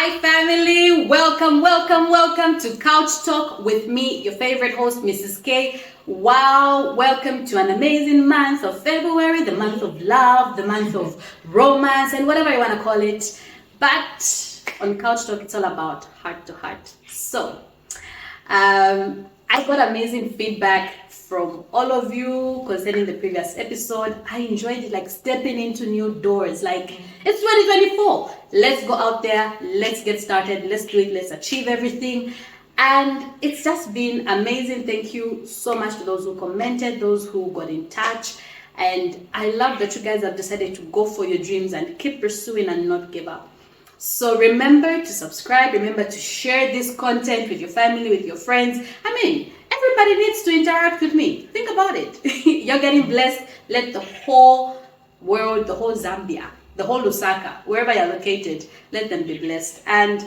Hi family, welcome to Couch Talk with me, your favorite host, Mrs. K. Wow, welcome to an amazing month of February, the month of love, the month of romance, and whatever you want to call it. But on Couch Talk, it's all about heart to heart. So, I got amazing feedback from all of you concerning the previous episode. I enjoyed it, like stepping into new doors. Like, it's 2024. Let's go out there. Let's get started. Let's do it. Let's achieve everything. And it's just been amazing. Thank you so much to those who commented, those who got in touch. And I love that you guys have decided to go for your dreams and keep pursuing and not give up. So remember to subscribe. Remember to share this content with your family, with your friends. I mean, everybody needs to interact with me. Think about it. You're getting blessed. Let the whole world, the whole Zambia, the whole Lusaka, wherever you're located, let them be blessed. And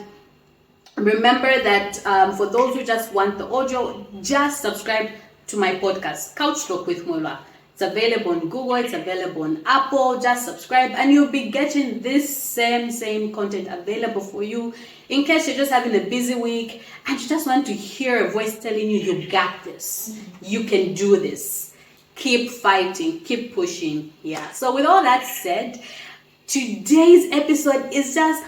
remember that for those who just want the audio, just subscribe to my podcast, Couch Talk with Mwelwa. It's available on Google, it's available on Apple. Just subscribe and you'll be getting this same content available for you in case you're just having a busy week and you just want to hear a voice telling you, you got this, you can do this. Keep fighting, keep pushing. Yeah. So with all that said, today's episode is just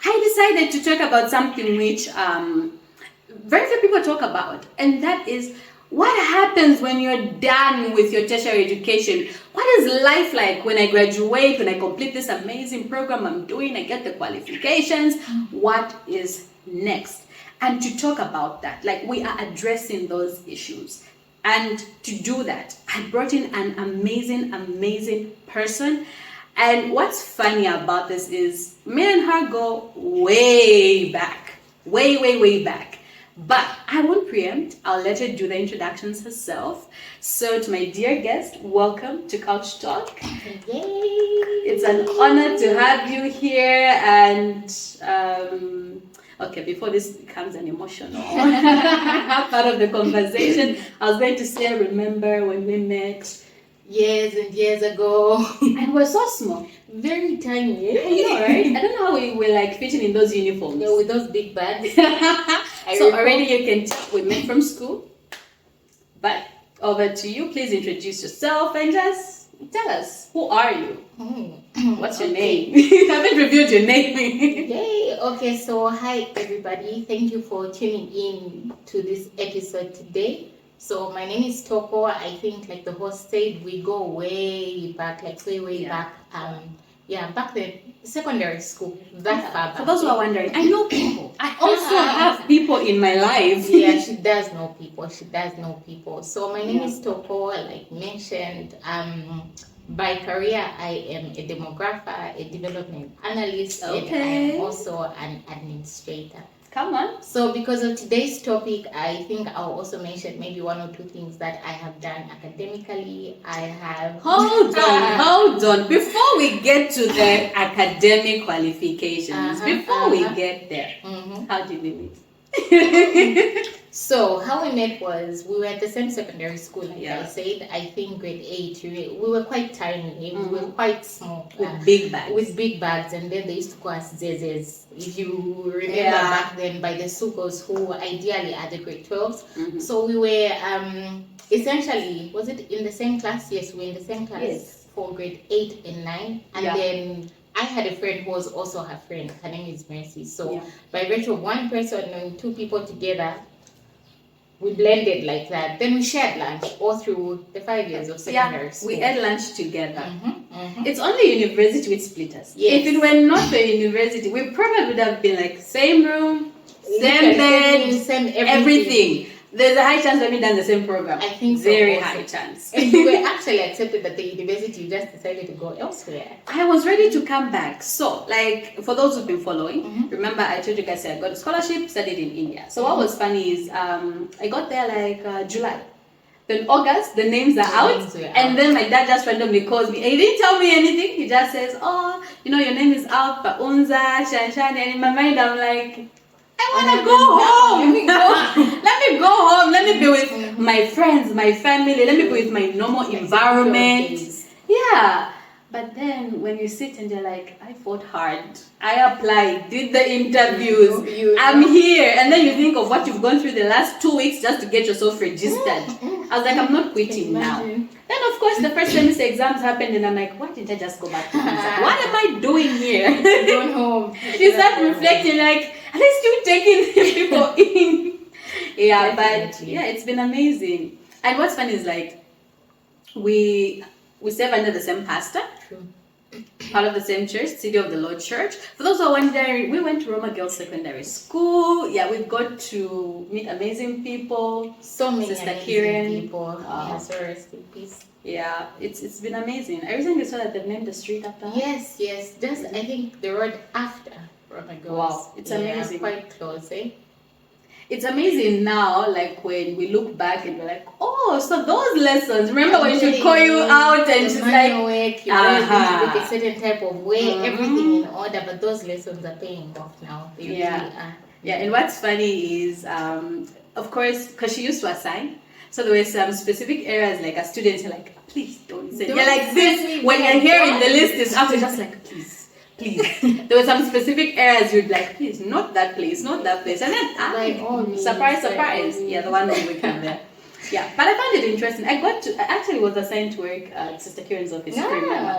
I decided to talk about something which very few people talk about, and that is what happens when you're done with your tertiary education. What is life like when I graduate, when I complete this amazing program I'm doing, I get the qualifications? What is next? And to talk about that, like, we are addressing those issues. And to do that, I brought in an amazing person. And what's funny about this is me and her go way back, way back. But I won't preempt. I'll let her do the introductions herself. So to my dear guest, welcome to Couch Talk. Yay! It's an honor to have you here. And okay, before this becomes an emotional part of the conversation, I was going to say, remember when we met years and years ago, and we're so small, very tiny. I know, right? I don't know how we were like fitting in those uniforms. Yeah, with those big bags. So already you can tell we met from school. But over to you. Please introduce yourself and just tell us, who are you? What's your name? I haven't revealed your name. Yay! Okay, so hi everybody. Thank you for tuning in to this episode today. So my name is Toko. I think, like the host said, we go way back, like way back. Back then, secondary school. That far back. For those who are wondering, I know people. I also have people in my life. Yeah, she does know people. So my name is Toko, like mentioned. By career, I am a demographer, a development analyst, and I am also an administrator. Come on. So because of today's topic, I think I'll also mention maybe one or two things that I have done academically. I have... Hold on. Before we get to the academic qualifications, we get there, how did we meet? So how we met was, we were at the same secondary school, like I said. I think grade 8, we were quite tiny, we were quite small. With big bags. And then they used to call us Zezes. If you remember back then, by the Sukos, who ideally are the grade 12s. So we were essentially, was it in the same class? Yes, we were in the same class for grade 8 and 9. And then I had a friend who was also her friend. Her name is Mercy. So by virtue of one person knowing two people together, we blended like that. Then we shared lunch all through the 5 years of secondary school. We had lunch together. It's only university with split us. If it were not for university, we probably would have been like same room, same bed, same everything. There's a high chance we've done the same program. I think so. Very high chance. And you were actually accepted at the university, you just decided to go elsewhere. I was ready to come back. So, like, for those who've been following, remember I told you guys I got a scholarship, studied in India. So what was funny is I got there like July. Then August, the names are out. And then my dad just randomly calls me. He didn't tell me anything. He just says, oh, your name is out, Paunza, Shanshan. And in my mind, I'm like, I want to go home. Let me go home. Let me be with my friends, my family. Let me be with my normal environment. Yeah. But then when you sit and you're like, I fought hard, I applied, did the interviews, I'm here, and then you think of what you've gone through the last 2 weeks just to get yourself registered. I was like, I'm not quitting now. Then of course the first semester exams happened, and I'm like, why didn't I just go back to Tanzania? What am I doing here? Going home. You start reflecting, like, at least you taking people in. Yeah, Definitely. but yeah, it's been amazing. And what's funny is like we serve under the same pastor. True. Part of the same church, City of the Lord Church. For those who are wondering, we went to Roma Girls Secondary School. Yeah, we got to meet amazing people. So many Sister amazing Kieran. people. Yeah, so rest in peace. Yeah, it's been amazing. I recently saw that they've named the street after her. Yes. Just I think the road after Roma Girls. Wow, it's amazing. Quite close, eh? It's amazing now, like when we look back and we're like, oh, so those lessons. Remember when she would call you out and she's like, work, you always need to look a certain type of way, everything in order, but those lessons are paying off now. They really are. Yeah, and what's funny is, of course, because she used to assign, so there were some specific areas like as students are like, please don't say. You're like this when you're hearing the list is after just like, please. There were some specific areas you'd like, please, not that place, not that place. And then, surprise. Yeah, the one that we came there. Yeah, but I found it interesting. I actually was assigned to work at Sister Kieran's office.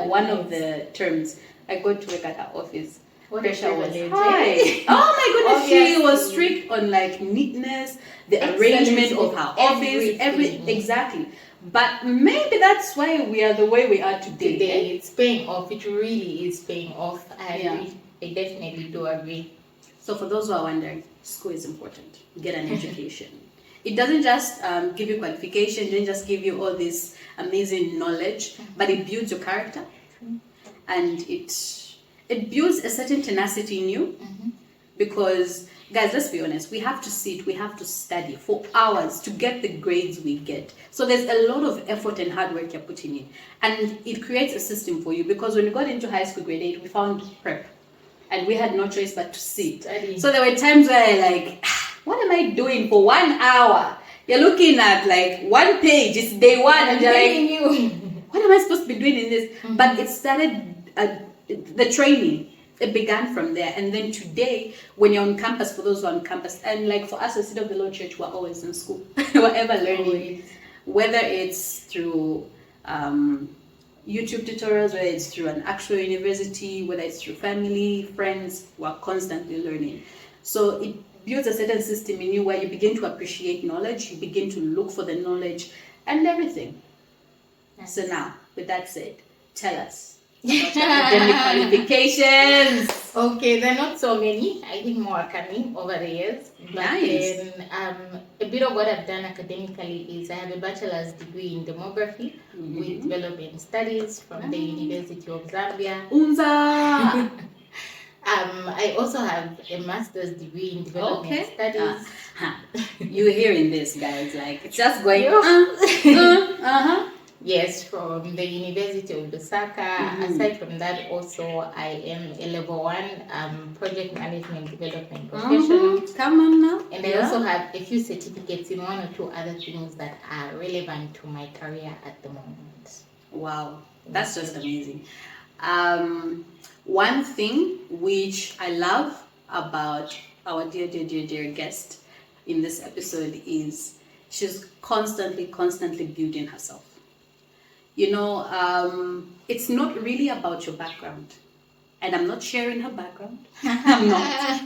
One of the terms, I got to work at her office. Pressure was high. Oh my goodness, she was strict on like neatness, the arrangement of her office, exactly. But maybe that's why we are the way we are today. It's paying off. It really is paying off. I definitely do agree. So for those who are wondering, school is important. Get an education. It doesn't just give you qualification, it doesn't just give you all this amazing knowledge, but it builds your character. And it builds a certain tenacity in you. Because, guys, let's be honest, we have to sit, we have to study for hours to get the grades we get. So there's a lot of effort and hard work you're putting in. And it creates a system for you, because when we got into high school grade 8, we found prep. And we had no choice but to sit. So there were times where like, what am I doing for 1 hour? You're looking at like one page, it's day one, and you're like, what am I supposed to be doing in this? But it started, the training. It began from there, and then today, when you're on campus, for those who are on campus, and like for us, the City of the Lord Church, we're always in school, we're ever learning, whether it's through YouTube tutorials, whether it's through an actual university, whether it's through family, friends, we're constantly learning. So it builds a certain system in you where you begin to appreciate knowledge, you begin to look for the knowledge and everything. Nice. So now, with that said, tell us. Academic qualifications. Okay, there are not so many. I think more are coming over the years. But nice. Then, a bit of what I've done academically is I have a bachelor's degree in demography with development studies from the University of Zambia. Unza. I also have a master's degree in development studies. You're hearing this, guys. Like, it's just going. Yes, from the University of Lusaka. Aside from that, also I am a level 1 project management development professional. Come on now. And I also have a few certificates in 1 or 2 other things that are relevant to my career at the moment. Wow, that's just amazing. One thing which I love about our dear guest in this episode is she's constantly building herself. You know, it's not really about your background. And I'm not sharing her background. I'm not.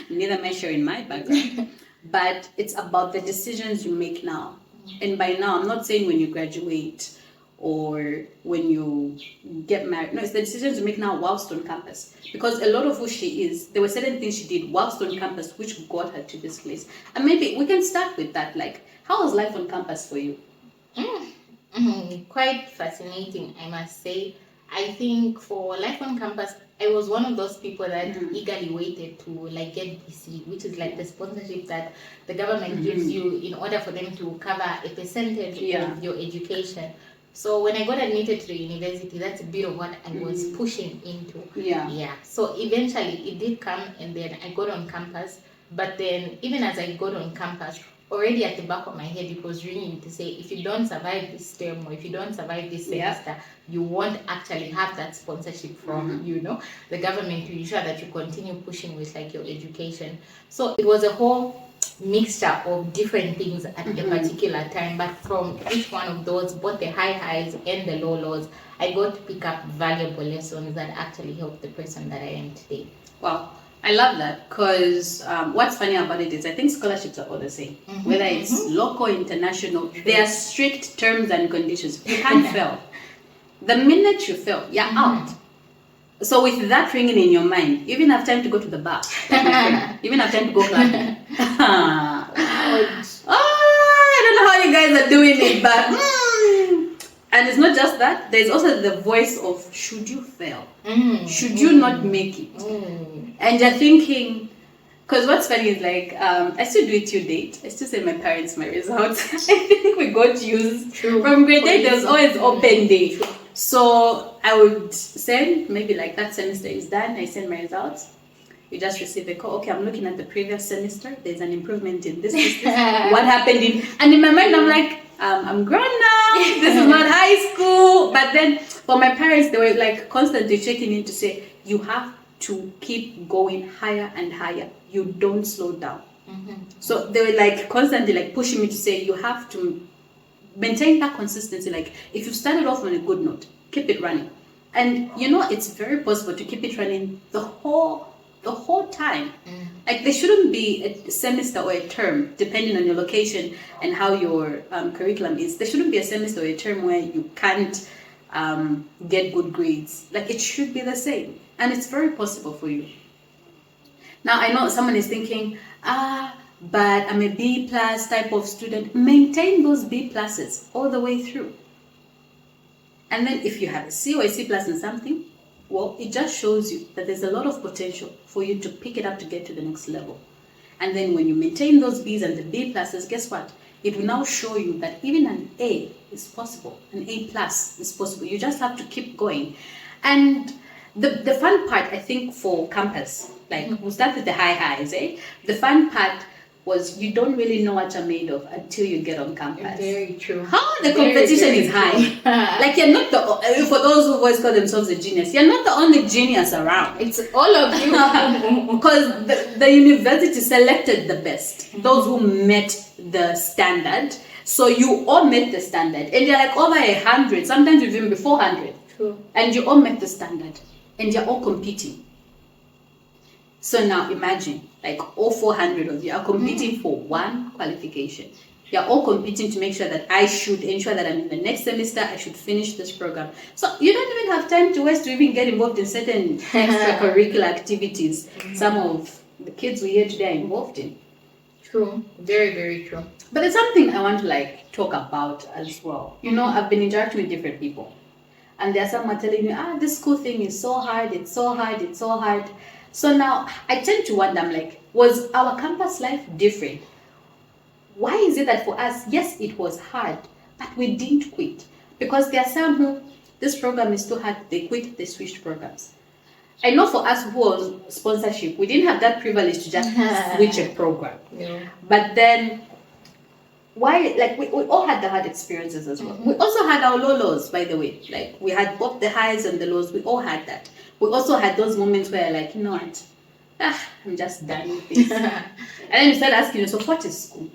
Neither am I sharing my background. But it's about the decisions you make now. And by now, I'm not saying when you graduate or when you get married. No, it's the decisions you make now whilst on campus. Because a lot of who she is, there were certain things she did whilst on campus which got her to this place. And maybe we can start with that. Like, how was life on campus for you? Quite fascinating, I must say. I think for life on campus, I was one of those people that eagerly waited to like get BC, which is like the sponsorship that the government gives you in order for them to cover a percentage of your education. So when I got admitted to the university, that's a bit of what I was pushing into. So eventually it did come, and then I got on campus. But then even as I got on campus, already at the back of my head, it was ringing to say, if you don't survive this term or if you don't survive this semester, you won't actually have that sponsorship from, the government to ensure that you continue pushing with like your education. So it was a whole mixture of different things at a particular time, but from each one of those, both the high highs and the low lows, I got to pick up valuable lessons that actually helped the person that I am today. Wow. I love that, because what's funny about it is I think scholarships are all the same. Whether it's local, international, there are strict terms and conditions. You can't fail. The minute you fail, you're out. So with that ringing in your mind, you even have time to go to the bar. You even have time to go clubbing. I don't know how you guys are doing it, but and it's not just that. There's also the voice of, should you fail? Should you not make it? And you're thinking, because what's funny is like, I still do it to date. I still send my parents my results. I think we got used. From grade 8, there was always open day. So I would send, maybe like that semester is done, I send my results. You just receive a call. Okay, I'm looking at the previous semester. There's an improvement in this. What happened in... And in my mind, I'm like, I'm grown now. This is not high school. But then for my parents, they were like constantly checking in to say, you have to keep going higher and higher. You don't slow down. So they were like constantly like pushing me to say, you have to maintain that consistency. Like if you started off on a good note, keep it running. And it's very possible to keep it running the whole time. Like there shouldn't be a semester or a term, depending on your location and how your curriculum is. There shouldn't be a semester or a term where you can't get good grades. Like it should be the same, and it's very possible for you. Now I know someone is thinking, but I'm a B+ type of student. Maintain those B+ all the way through. And then if you have a C or a C+ in something, well, it just shows you that there's a lot of potential for you to pick it up to get to the next level. And then when you maintain those B's and the B+, guess what? It will now show you that even an A is possible. An A+ is possible. You just have to keep going. And the fun part, I think, for campus, like we'll start with the high highs, The fun part was you don't really know what you're made of until you get on campus. Very true. How the competition is high. Like you're not for those who always call themselves a genius, you're not the only genius around. It's all of you. Because the university selected the best, those who met the standard. So you all met the standard, and you're like over 100, sometimes even before 400. True. And you all met the standard, and you're all competing. So now imagine, like all 400 of you are competing for one qualification. You're all competing to make sure that I should ensure that I'm in the next semester, I should finish this program. So you don't even have time to waste to even get involved in certain extracurricular activities. Some of the kids we hear today are involved in. True. Very, very true. But there's something I want to like talk about as well. I've been interacting with different people. And there are some are telling me, this school thing is so hard, it's so hard, it's so hard. So now I tend to wonder, I'm like, was our campus life different? Why is it that for us, yes, it was hard, but we didn't quit? Because there are some who, this program is too hard, they quit, they switched programs. I know for us who was sponsorship, we didn't have that privilege to just switch a program. Yeah. But then, why, like we all had the hard experiences as well. We also had our low lows, by the way. Like we had both the highs and the lows, we all had that. We also had those moments where like, you know what, I'm just done with this. And then you start asking yourself, what is school?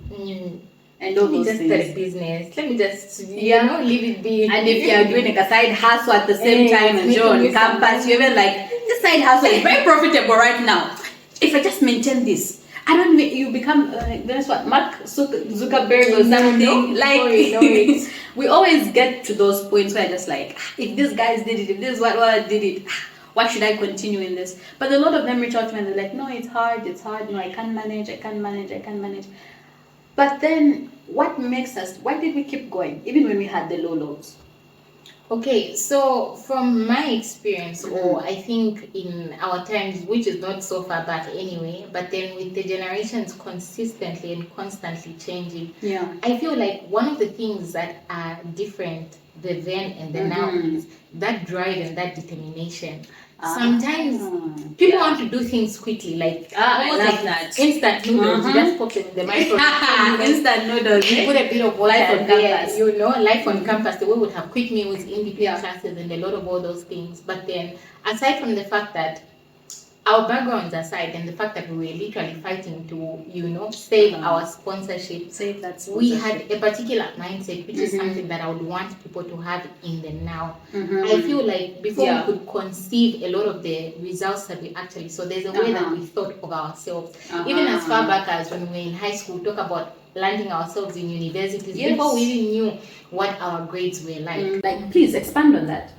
And all those things. Start a business. Let me just, leave it be. And if you're doing like a side hustle at the same time and you're on campus, you're even like, this side hustle is very profitable right now. If I just maintain this, I don't know, you become, that's what, Mark Zuckerberg or something. We always get to those points where just like, if these guys did it, if this what did it, why should I continue in this? But a lot of them reach out to me and they're like, no, it's hard, no, I can't manage. But then what makes us, why did we keep going, even when we had the low lows? Okay, so from my experience, or I think in our times, which is not so far back anyway, but then with the generations consistently and constantly changing, Yeah. I feel like one of the things that are different the then and the now is that drive and that determination. Sometimes people want to do things quickly, like I almost love like that. instant noodles. You just pop them in the microwave. Instant noodles. You put a bit of water Life on there, campus. you know, life on campus. The way we would have quick meals in between Yeah. classes and a lot of all those things. But then, aside from the fact that our backgrounds aside, and the fact that we were literally fighting to, you know, save our sponsorship, Save that we sponsorship. had a particular mindset, which is something that I would want people to have in the now. Mhm. I feel like before Yeah. we could conceive a lot of the results that we actually saw, there's a way that we thought of ourselves. Even as far back as when we were in high school, talk about landing ourselves in universities before we even knew what our grades were like. Like, please expand on that.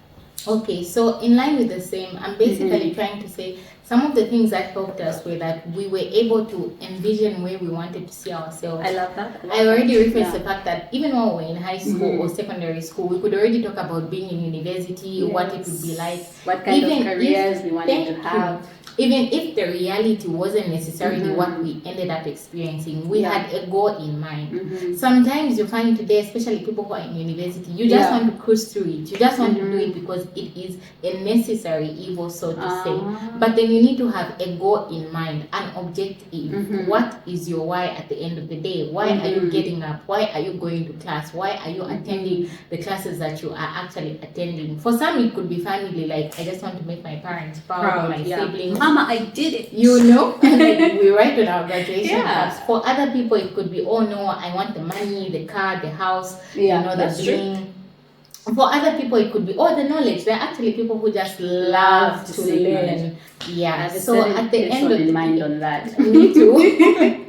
Okay, so in line with the same, I'm basically trying to say some of the things that helped us were that we were able to envision where we wanted to see ourselves. I love that. I already referenced the fact that even while we were in high school or secondary school, we could already talk about being in university, what it would be like, what kind of careers we wanted to have. Even if the reality wasn't necessarily what we ended up experiencing, we had a goal in mind. Sometimes you find today, especially people who are in university, you just want to cruise through it. You just want to do it because it is a necessary evil, so to say. But then you need to have a goal in mind, an objective. What is your why at the end of the day? Why are you getting up? Why are you going to class? Why are you attending the classes that you are actually attending? For some, it could be family, like I just want to make my parents proud, or my siblings. Mama, I did it. You know, like we write on our graduation cards. For other people, it could be, oh no, I want the money, the car, the house, you know, the bling. For other people, it could be, oh, the knowledge. There are actually people who just love to learn. Yeah. So at the end of the mind on that. Me too.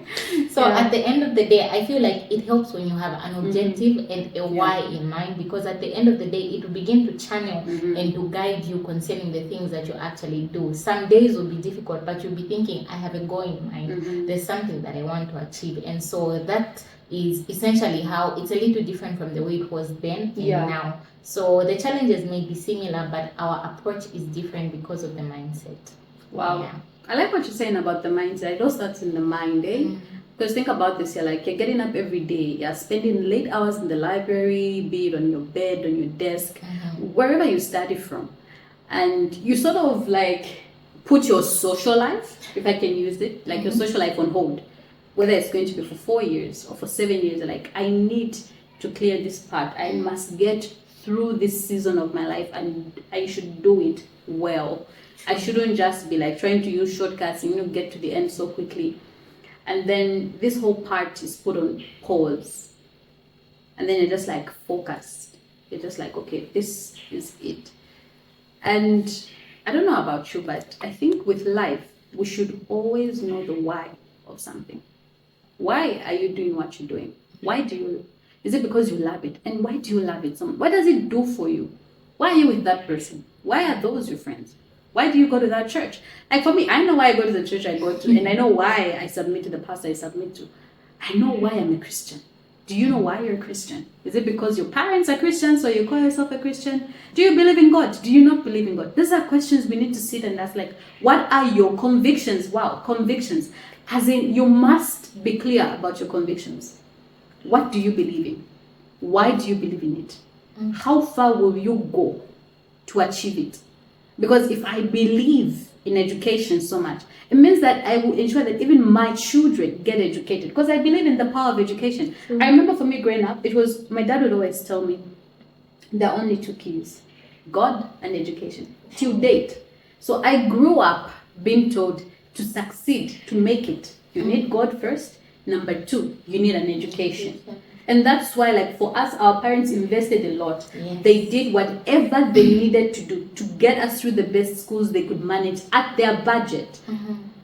So at the end of the day, I feel like it helps when you have an objective and a why in mind, because at the end of the day, it will begin to channel and to guide you concerning the things that you actually do. Some days will be difficult, but you'll be thinking, I have a goal in mind. There's something that I want to achieve. And so that is essentially how it's a little different from the way it was then and now. So the challenges may be similar, but our approach is different because of the mindset. Wow. Yeah. I like what you're saying about the mindset. It all starts in the mind, eh? Because think about this, you're getting up every day, you're spending late hours in the library, be it on your bed, on your desk, wherever you study from. And you sort of put your social life, if I can use it, your social life on hold. Whether it's going to be for 4 years or for 7 years, you're I need to clear this part. I must get through this season of my life and I should do it well. I shouldn't just be trying to use shortcuts and get to the end so quickly. And then this whole part is put on pause. And then you're just focused. You're just okay, this is it. And I don't know about you, but I think with life, we should always know the why of something. Why are you doing what you're doing? Is it because you love it? And why do you love it so much? What does it do for you? Why are you with that person? Why are those your friends? Why do you go to that church? For me, I know why I go to the church I go to, and I know why I submit to the pastor I submit to. I know why I'm a Christian. Do you know why you're a Christian? Is it because your parents are Christians, so you call yourself a Christian? Do you believe in God? Do you not believe in God? These are questions we need to sit and ask, what are your convictions? Wow, convictions. As in, you must be clear about your convictions. What do you believe in? Why do you believe in it? How far will you go to achieve it? Because if I believe in education so much, it means that I will ensure that even my children get educated, because I believe in the power of education. I remember for me growing up, my dad would always tell me, there are only two keys, God and education, till date. So I grew up being told to succeed, to make it, you need God first. Number two, you need an education. And that's why, for us, our parents invested a lot. Yes. They did whatever they needed to do to get us through the best schools they could manage at their budget.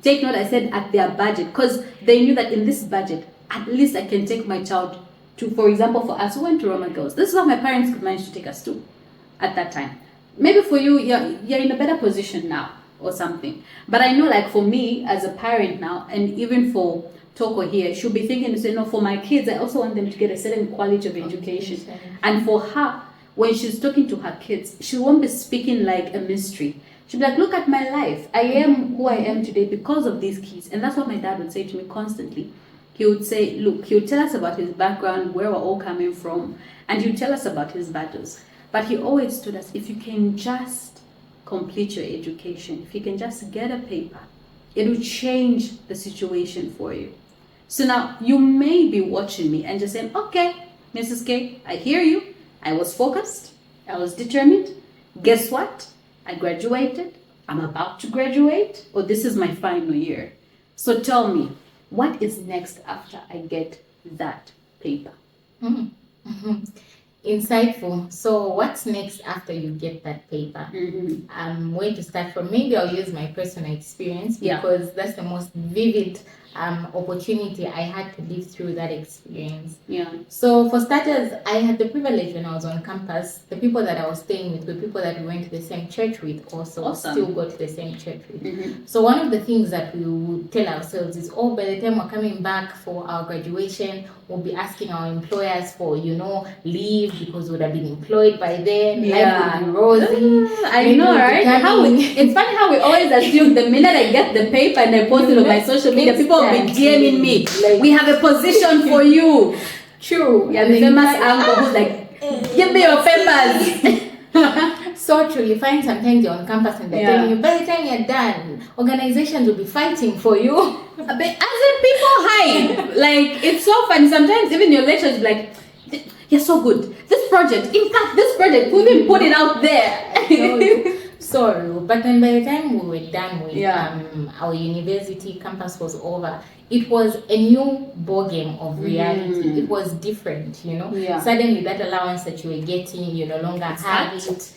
Take note, I said at their budget, because they knew that in this budget, at least I can take my child to, for example, for us who went to Roman girls. This is what my parents could manage to take us to at that time. Maybe for you, you're in a better position now or something. But I know, for me as a parent now, and even for Toko here, she'll be thinking, for my kids, I also want them to get a certain quality of education. And for her, when she's talking to her kids, she won't be speaking like a mystery. She'll be like, look at my life. I am who I am today because of these keys. And that's what my dad would say to me constantly. He would say, look, he would tell us about his background, where we're all coming from, and he would tell us about his battles. But he always told us, if you can just complete your education, if you can just get a paper, it will change the situation for you. So now you may be watching me and just saying, okay, Mrs. K, I hear you. I was focused. I was determined. Guess what? I graduated. I'm about to graduate, or this is my final year. So tell me, what is next after I get that paper? Insightful. So what's next after you get that paper? Where to start from? Maybe I'll use my personal experience because that's the most vivid opportunity I had to live through that experience. So for starters, I had the privilege when I was on campus. The people that I was staying with were people that we went to the same church with, also still go to the same church with. So one of the things that we would tell ourselves is, oh, by the time we're coming back for our graduation, we'll be asking our employers for, leave because we would have been employed by then. Life would be rosy. I know, right? It's funny how we always assume the minute I get the paper and I post it on my social media, people will be DMing me. Like, we have a position for you. True. Yeah, the famous uncle who's like, give me your papers. So true. You find sometimes you're on campus and they're telling you, by the time you're done, organizations will be fighting for you. But as in, people hide. Like, it's so funny. Sometimes even your lecturers be like, you're so good. This project, in fact, this project, we even put it out there. Sorry, but then by the time we were done with our university, campus was over, it was a new ballgame of reality. It was different, Suddenly that allowance that you were getting, you no longer had it.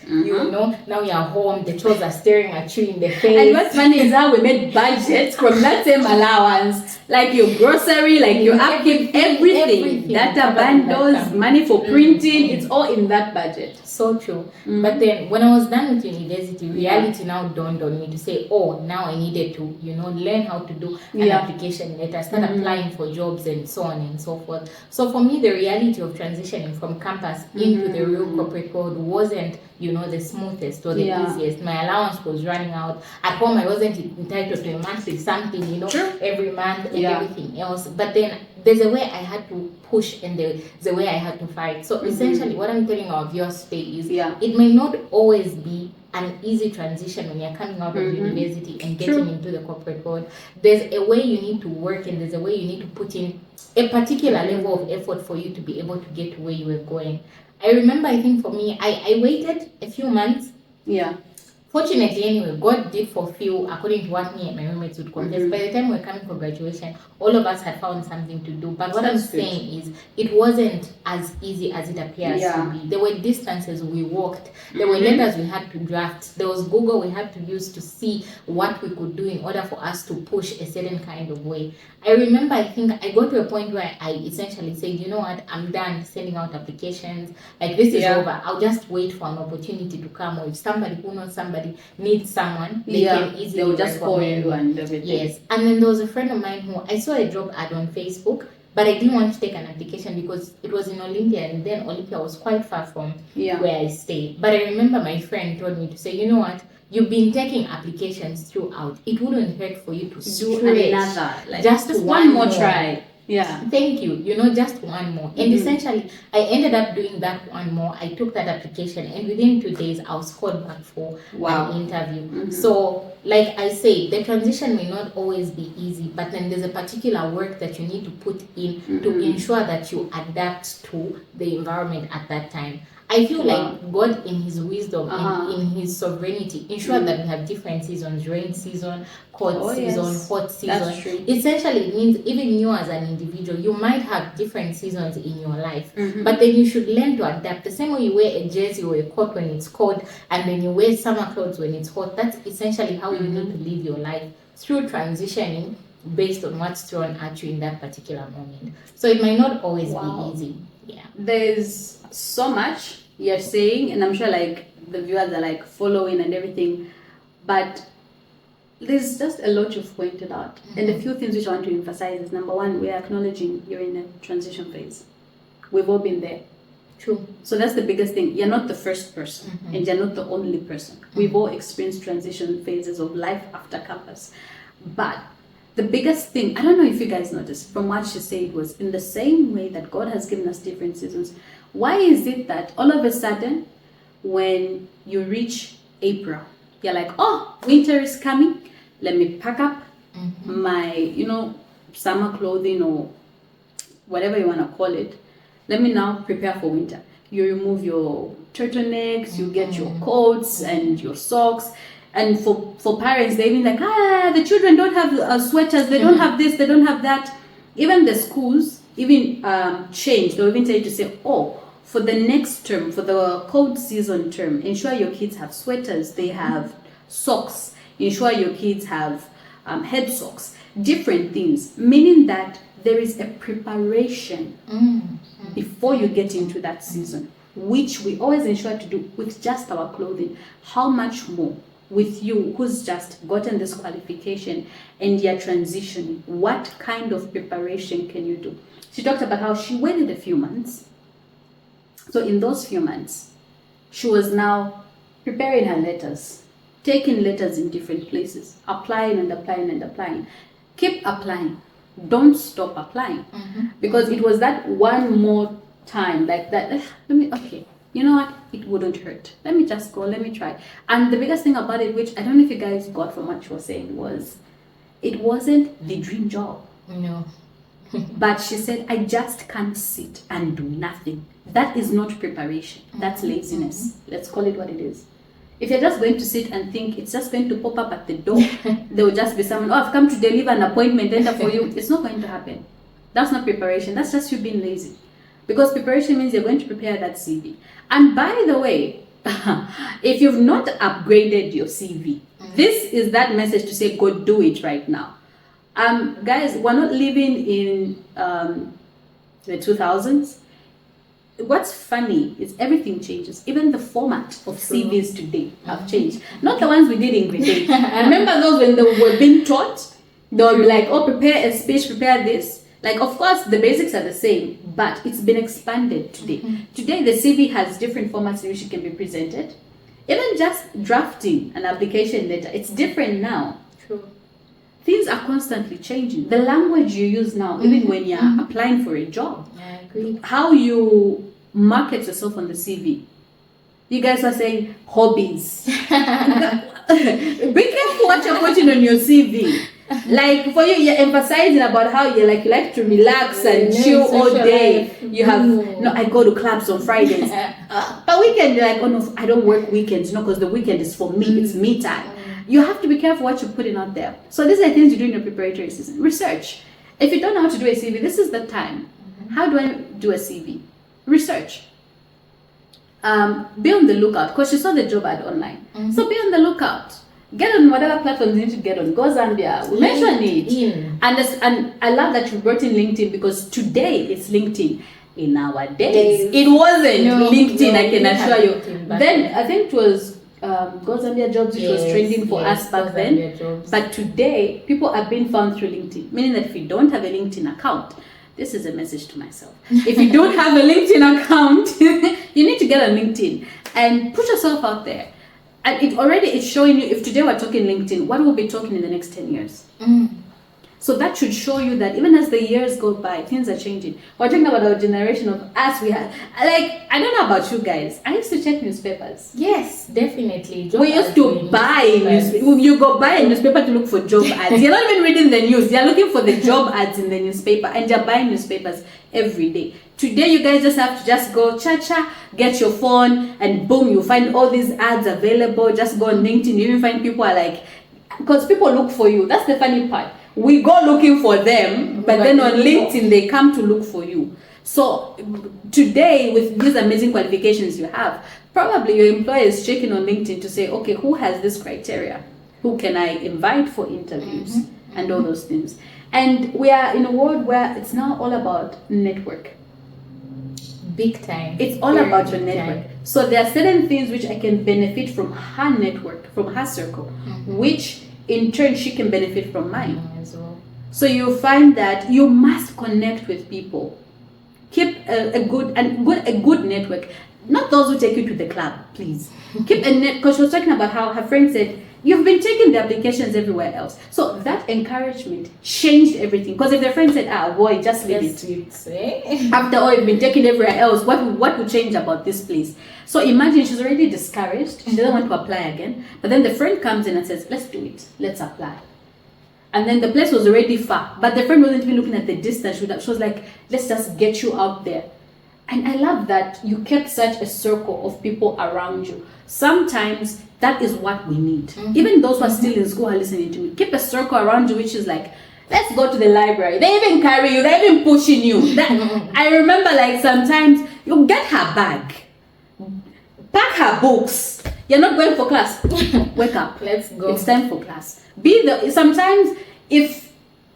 Now you're home, the chores are staring at you in the face. And what's funny is how we made budgets from that same allowance. Like your grocery, like your upkeep, everything. Data bundles, money for printing, it's all in that budget. So true. But then when I was done with university, reality now dawned on me to say, oh, now I needed to, learn how to do an application letter, start applying for jobs and so on and so forth. So for me, the reality of transitioning from campus into the real corporate world wasn't, the smoothest or the easiest. My allowance was running out. At home, I wasn't entitled to a monthly something, every month and everything else. But then there's a way I had to push and there's a way I had to fight. So essentially what I'm telling our viewers today is it may not always be an easy transition when you're coming out of university and getting into the corporate world. There's a way you need to work and there's a way you need to put in a particular level of effort for you to be able to get to where you were going. I remember, I think for me, I waited a few months. Fortunately, anyway, God did fulfill according to what me and my roommates would confess. By the time we were coming for graduation, all of us had found something to do. But what I'm saying is, it wasn't as easy as it appears to be. There were distances we walked. There were letters we had to draft. There was Google we had to use to see what we could do in order for us to push a certain kind of way. I remember, I think I got to a point where I essentially said, you know what, I'm done sending out applications. Like, this is over. I'll just wait for an opportunity to come. Or if somebody who knows somebody needs someone, they can easily they'll just call you and everything. Yes. And then there was a friend of mine who I saw a job ad on Facebook, but I didn't want to take an application because it was in Olympia, and then Olympia was quite far from where I stayed. But I remember my friend told me to say, you know what, you've been taking applications throughout. It wouldn't hurt for you to do another, like, just one more try. Thank you. Just one more. And essentially, I ended up doing that one more. I took that application, and within 2 days, I was called back for an interview. So, like I say, the transition may not always be easy, but then there's a particular work that you need to put in to ensure that you adapt to the environment at that time. I feel like God, in His wisdom and in His sovereignty, ensured that we have different seasons: rain season, cold season, hot season. Essentially, it means even you as an individual, you might have different seasons in your life, but then you should learn to adapt. The same way you wear a jersey or a coat when it's cold, and then you wear summer clothes when it's hot. That's essentially how you need to live your life through transitioning based on what's thrown at you in that particular moment. So it might not always be easy. There's so much you're saying, and I'm sure like the viewers are like following and everything, but there's just a lot you've pointed out. And a few things which I want to emphasize is, number one, we're acknowledging you're in a transition phase. We've all been there. True. So that's the biggest thing. You're not the first person, and you're not the only person. We've all experienced transition phases of life after campus. But the biggest thing, I don't know if you guys noticed, from what she said, was in the same way that God has given us different seasons. Why is it that all of a sudden, when you reach April, you're like, oh, winter is coming. Let me pack up my, summer clothing or whatever you want to call it. Let me now prepare for winter. You remove your turtlenecks, you get your coats and your socks. And for parents, they're even like, the children don't have sweaters, they don't have this, they don't have that. Even the schools even change. They'll even tell you to say, oh, for the next term, for the cold season term, ensure your kids have sweaters, they have socks, ensure your kids have head socks, different things, meaning that there is a preparation before you get into that season, which we always ensure to do with just our clothing. How much more with you who's just gotten this qualification and you're transitioning? What kind of preparation can you do? She talked about how she waited a few months. So in those few months, she was now preparing her letters, taking letters in different places, applying and applying and applying. Keep applying. Don't stop applying. Because it was that one more time, like that, okay, you know what, it wouldn't hurt. Let me just go, let me try. And the biggest thing about it, which I don't know if you guys got from what she was saying, was it wasn't the dream job. No. But she said, I just can't sit and do nothing. That is not preparation. That's laziness. Let's call it what it is. If you're just going to sit and think it's just going to pop up at the door, there will just be someone, I've come to deliver an appointment enter for you. It's not going to happen. That's not preparation. That's just you being lazy. Because preparation means you're going to prepare that CV. And by the way, if you've not upgraded your CV, this is that message to say, go do it right now. Guys, we're not living in the 2000s. What's funny is everything changes. Even the format of CVs today have changed. Not the ones we did in grade 8. Remember those when they were being taught? They would be like, oh, prepare a speech, prepare this. Like, of course, the basics are the same, but it's been expanded today. Today, the CV has different formats in which it can be presented. Even just drafting an application letter, it's different now. True. Things are constantly changing. The language you use now, even when you're applying for a job, I agree. how you market yourself on the CV. You guys are saying hobbies. Be careful what you're putting on your CV. Like for you, you're emphasizing about how you like to relax and chill all day. You have I go to clubs on Fridays. But weekend you're like, oh no, I don't work weekends, because the weekend is for me, it's me time. You have to be careful what you're putting out there. So these are things you do in your preparatory season. Research. If you don't know how to do a CV, this is the time. How do I do a CV? Research. Be on the lookout, because you saw the job ad online. So be on the lookout. Get on whatever platforms you need to get on. Go Zambia. We mentioned it. And I love that you brought in LinkedIn, because today it's LinkedIn. In our days, it wasn't LinkedIn, I can assure you. Then I think it was Go Zambia Jobs, which was trending for us back then. But today, people are being found through LinkedIn. Meaning that if you don't have a LinkedIn account, this is a message to myself. If you don't have a LinkedIn account, you need to get on LinkedIn and put yourself out there. And it's showing you, if today we're talking LinkedIn, what we'll be talking in the next 10 years. So that should show you that even as the years go by, things are changing. We're talking about our generation of us. We had, I don't know about you guys. I used to check newspapers. Yes, definitely. We used to buy newspapers. You go buy a newspaper to look for job ads. You're not even reading the news. You're looking for the job ads in the newspaper, and you're buying newspapers every day. Today, you guys just have to just go get your phone, and boom, you find all these ads available. Just go on LinkedIn. You even find people are like, because people look for you. That's the funny part. We go looking for them, but then on LinkedIn, they come to look for you. So today, with these amazing qualifications you have, probably your employer is checking on LinkedIn to say, okay, who has this criteria? Who can I invite for interviews? And all those things. And we are in a world where it's now all about network. Big time. It's all about your network. So there are certain things which I can benefit from her network, from her circle, which in turn she can benefit from mine. As well. So you find that you must connect with people. Keep a good network. Not those who take you to the club, please. Keep a net, because she was talking about how her friend said, you've been taking the applications everywhere else. So that encouragement changed everything. Because if the friend said, boy, just leave it. After all, you've been taking everywhere else, what would change about this place? So imagine she's already discouraged. She doesn't want to apply again. But then the friend comes in and says, let's do it. Let's apply. And then the place was already far. But the friend wasn't even looking at the distance. She was like, let's just get you out there. And I love that you kept such a circle of people around you. Sometimes that is what we need. Even those who are still in school are listening to me. Keep a circle around you, which is like, let's go to the library. They even carry you. They're even pushing you. I remember like sometimes you get her bag, pack her books. You're not going for class. Wake up. Let's go. It's time for class. Sometimes if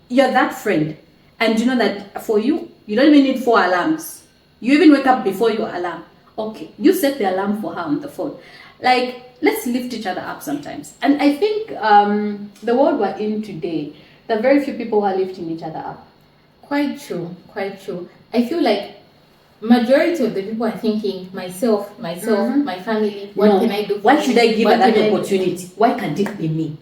you're that friend and you know that for you don't even need 4 alarms. You even wake up before your alarm. Okay, you set the alarm for her on the phone. Like, let's lift each other up sometimes. And I think the world we're in today, there are very few people who are lifting each other up. Quite true. I feel like majority of the people are thinking, myself, my family, what can I do? Why should I give her that opportunity? Why can't it be me?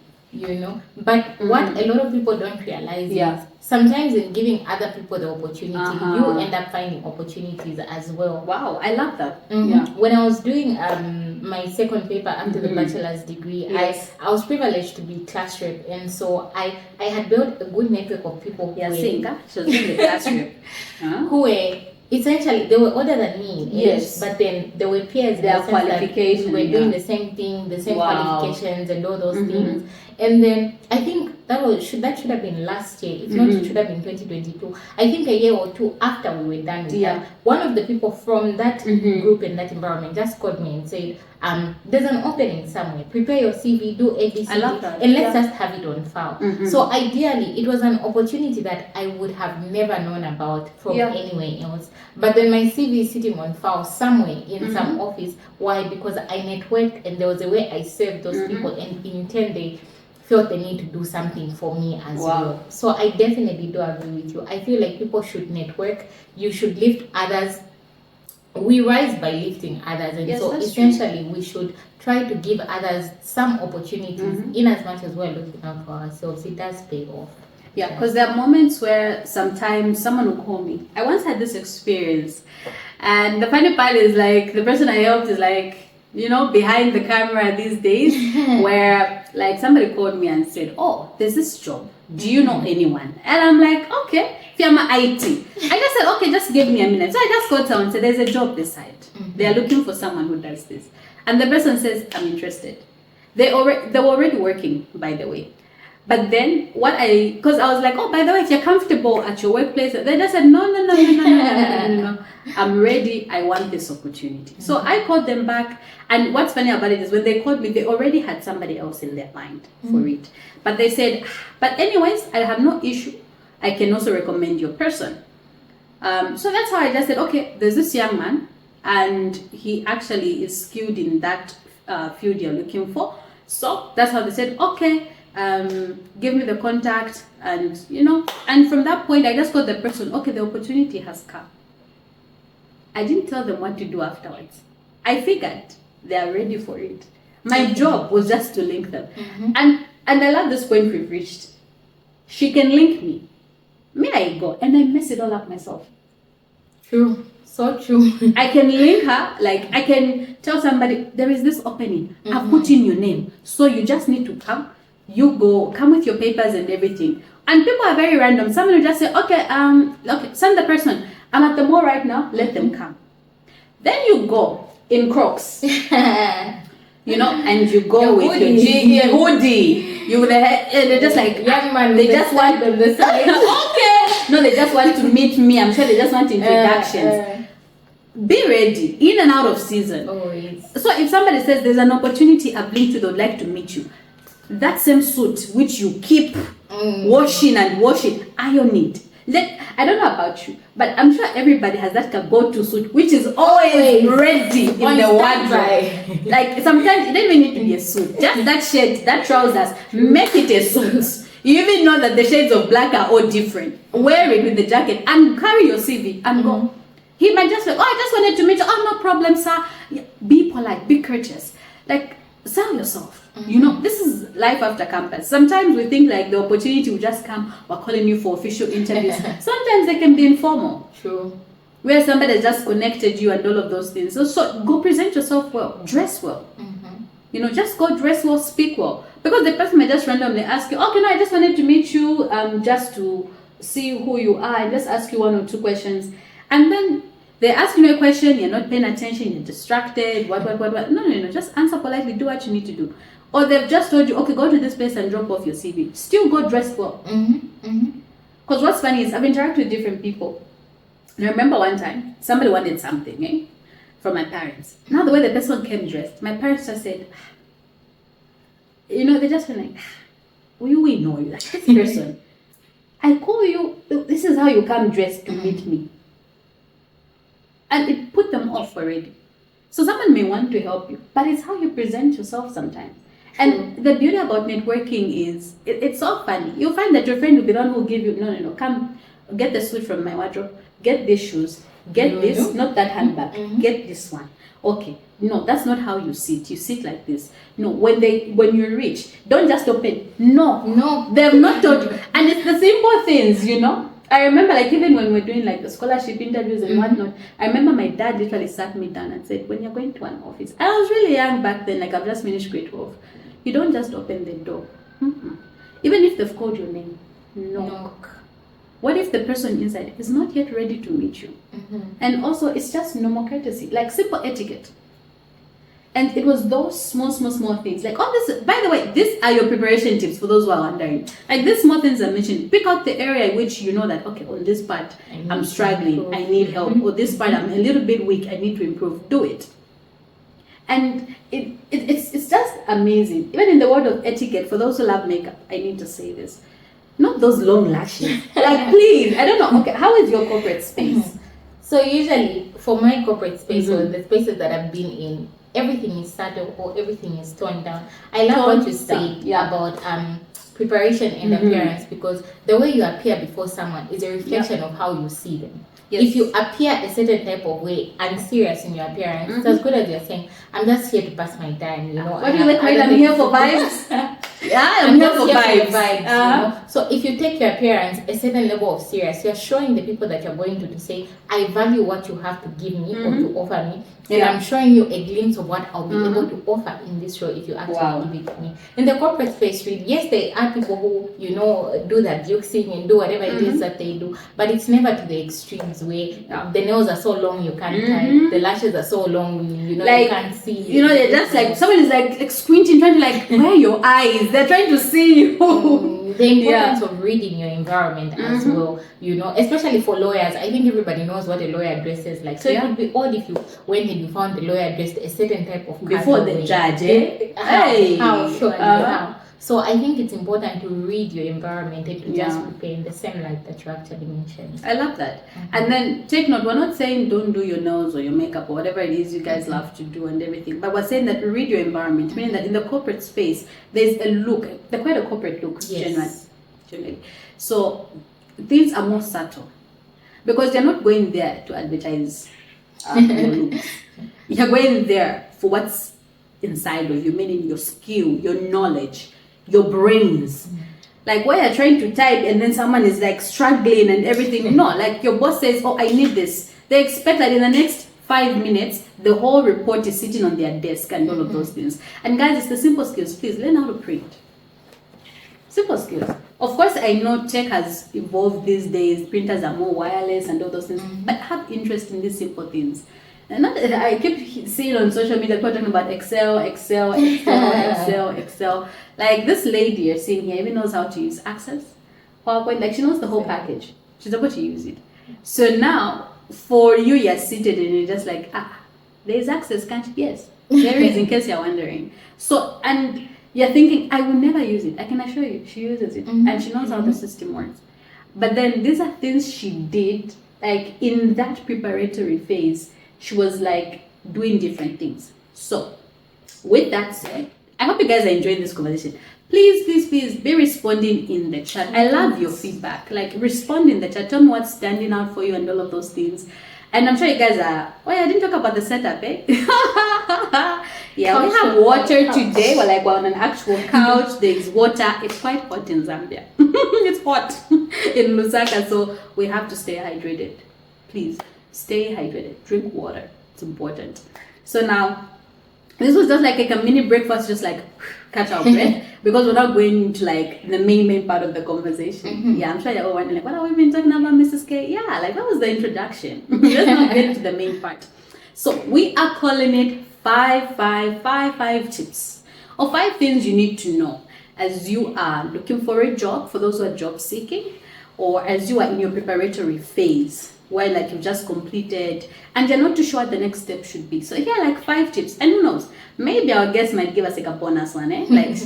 But what a lot of people don't realize is sometimes in giving other people the opportunity, you end up finding opportunities as well. Wow, I love that. When I was doing my second paper after the bachelor's degree, I was privileged to be class rep, and so I had built a good network of people she was in the class rep. who were essentially, they were older than me in age, but then they were peers. Their qualifications. We were doing the same thing, the same qualifications and all those things. And then I think that should have been last year. It's not, it should have been 2022. I think a year or two after we were done with that, one of the people from that group and that environment just called me and said, there's an opening somewhere. Prepare your CV, do ABC, and let's just have it on file. So ideally, it was an opportunity that I would have never known about from anywhere else. But then my CV is sitting on file somewhere in some office. Why? Because I networked, and there was a way I served those people, and in turn they felt the need to do something for me as well. So I definitely do agree with you. I feel like people should network. You should lift others. We rise by lifting others, and so essentially we should try to give others some opportunities in as much as we're looking out for ourselves. It does pay off. Yeah, because there are moments where sometimes someone will call me. I once had this experience, and the funny part is like the person I helped is like, behind the camera these days, where like somebody called me and said, there's this job. Do you know anyone? And I'm like, okay. Firma IT. I just said, okay, just give me a minute. So I just got down and said, there's a job this side. They are looking for someone who does this. And the person says, I'm interested. They were already working, by the way. But then because I was like, by the way, if you're comfortable at your workplace, they just said, no. I'm ready. I want this opportunity. So I called them back. And what's funny about it is when they called me, they already had somebody else in their mind for it. But they said, but anyways, I have no issue. I can also recommend your person. So that's how I just said, okay, there's this young man, and he actually is skilled in that field you're looking for. So that's how they said, okay, give me the contact, and and from that point I just got the person, okay, the opportunity has come. I didn't tell them what to do afterwards. I figured they are ready for it. My job was just to link them. And I love this point we've reached. She can link me. May I go and I mess it all up myself. True. So true. I can link her, like I can tell somebody there is this opening. I've put in your name. So you just need to come. You come with your papers and everything. And people are very random. Someone will just say, okay, send the person. I'm at the mall right now, let them come. Then you go in Crocs. And you go with your hoodie. They're just like, young man, they just want them the same. Okay. No, they just want to meet me. I'm sure they just want introductions. Be ready, in and out of season. Always. So if somebody says there's an opportunity I've linked to, they would like to meet you, that same suit which you keep washing and washing, iron it. I don't know about you, but I'm sure everybody has that go-to suit which is always ready in the wardrobe. Like sometimes it doesn't even need to be a suit. Just that shirt, that trousers, make it a suit. You even know that the shades of black are all different. Wear it with the jacket and carry your CV and go. He might just like, oh, I just wanted to meet you. Oh, no problem, sir. Yeah, be polite, be courteous. Like, sell yourself. You know, this is life after campus. Sometimes we think like the opportunity will just come, we're calling you for official interviews. Sometimes they can be informal. True. Where somebody has just connected you and all of those things. So go present yourself well, dress well. You know, just go dress well, speak well. Because the person may just randomly ask you, okay, no, I just wanted to meet you just to see who you are and just ask you 1 or 2 questions. And then they ask you a question, you're not paying attention, you're distracted, what. No, just answer politely, do what you need to do. Or they've just told you, okay, go to this place and drop off your CV. Still go dressed well. Because what's funny is I've interacted with different people. And I remember one time, somebody wanted something, from my parents. Now the way the person came dressed, my parents just said, you know, they just went like, we know you, like this person. I call you, this is how you come dressed to meet me. And it put them off already. So someone may want to help you, but it's how you present yourself sometimes. And the beauty about networking is, it's so funny. You'll find that your friend will be the one who will give you, no, come get the suit from my wardrobe, get these shoes, get this, not that handbag, get this one. Okay, no, that's not how you sit. You sit like this. No, when you reach, don't just open. No, they've not told you. And it's the simple things, you know. I remember, like, even when we're doing like the scholarship interviews and whatnot, I remember my dad literally sat me down and said, when you're going to an office, I was really young back then, like I've just finished grade 12, you don't just open the door. Even if they've called your name, knock. What if the person inside is not yet ready to meet you? And also, it's just normal courtesy, like simple etiquette. And it was those small things. Like, oh, this, by the way, these are your preparation tips for those who are wondering. Like, these small things I mentioned, pick out the area in which you know that, okay, on this part, I'm struggling, I need help. Or this part, I'm a little bit weak, I need to improve. Do it. And it's just amazing. Even in the world of etiquette, for those who love makeup, I need to say this. Not those long lashes. Like, please, I don't know. Okay, how is your corporate space? So usually, for my corporate space or the spaces that I've been in, everything is subtle or everything is toned down. I love what you said about preparation and appearance, because the way you appear before someone is a reflection of how you see them. If you appear a certain type of way and serious in your appearance, it's as good as you're saying, I'm just here to pass my time, you know. What do you like? I'm here for vibes. I'm here for vibes. You know? So if you take your appearance a certain level of serious, you're showing the people that you're going to say, I value what you have to give me or to offer me. And I'm showing you a glimpse of what I'll be able to offer in this show if you actually give it to me. In the corporate space, really, yes, there are people who, you know, do that juxing and do whatever it is that they do, but it's never to the extremes where the nails are so long you can't tie, the lashes are so long, you know, like, you can't see. You know, they're just like, someone is like squinting, trying to like, where are your eyes? They're trying to see you. The importance of reading your environment as well, you know, especially for lawyers. I think everybody knows what a lawyer dress is like. So it would be odd if you went and you found the lawyer dressed a certain type of before the judge, How sure how. So I think it's important to read your environment and to just prepare in the same light that you actually mentioned. I love that. And then take note, we're not saying don't do your nails or your makeup or whatever it is you guys love to do and everything, but we're saying that read your environment, meaning that in the corporate space, there's a look, they're quite a corporate look, generally. So things are more subtle because they're not going there to advertise your looks. You're going there for what's inside of you, meaning your skill, your knowledge, your brains. Like where you're trying to type and then someone is like struggling and everything. No, like your boss says, oh, I need this. They expect that in the next 5 minutes, the whole report is sitting on their desk and all of those things. And guys, it's the simple skills. Please learn how to print. Simple skills. Of course, I know tech has evolved these days. Printers are more wireless and all those things. But have interest in these simple things. And not, I keep seeing on social media people talking about Excel. Like this lady you're seeing here even knows how to use Access, PowerPoint. Like she knows the whole package. She's able to use it. So now, for you, you're seated and you're just like, there's Access, can't you? Yes, there is, in case you're wondering. So, and you're thinking, I will never use it. I can assure you, she uses it. And she knows how the system works. But then these are things she did, like in that preparatory phase, she was like doing different things. So, with that said, I hope you guys are enjoying this conversation. Please be responding in the chat. I love your feedback. Like respond in the chat. Tell me what's standing out for you and all of those things. And I'm sure you guys are, oh yeah, I didn't talk about the setup, eh? Yeah, we Couch have talk, water couch. today. We're on an actual couch. There's water. It's quite hot in Zambia. It's hot in Lusaka, so we have to stay hydrated. Please, stay hydrated. Drink water. It's important. So now, this was just like a mini breakfast, just like catch our breath, because we're not going into like the main part of the conversation. Yeah, I'm sure you're all wondering like, what have we been talking about, Mrs. K? Yeah, like that was the introduction. Let's not get into the main part. So we are calling it 5 tips, or 5 things you need to know as you are looking for a job, for those who are job seeking, or as you are in your preparatory phase where like you've just completed and you're not too sure what the next step should be. So yeah, like 5 tips. And who knows, maybe our guest might give us like a bonus one, eh? Like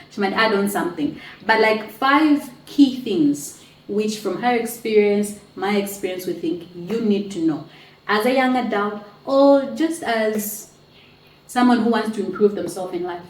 she might add on something. But like 5 key things which from her experience, my experience, we think you need to know as a young adult or just as someone who wants to improve themselves in life.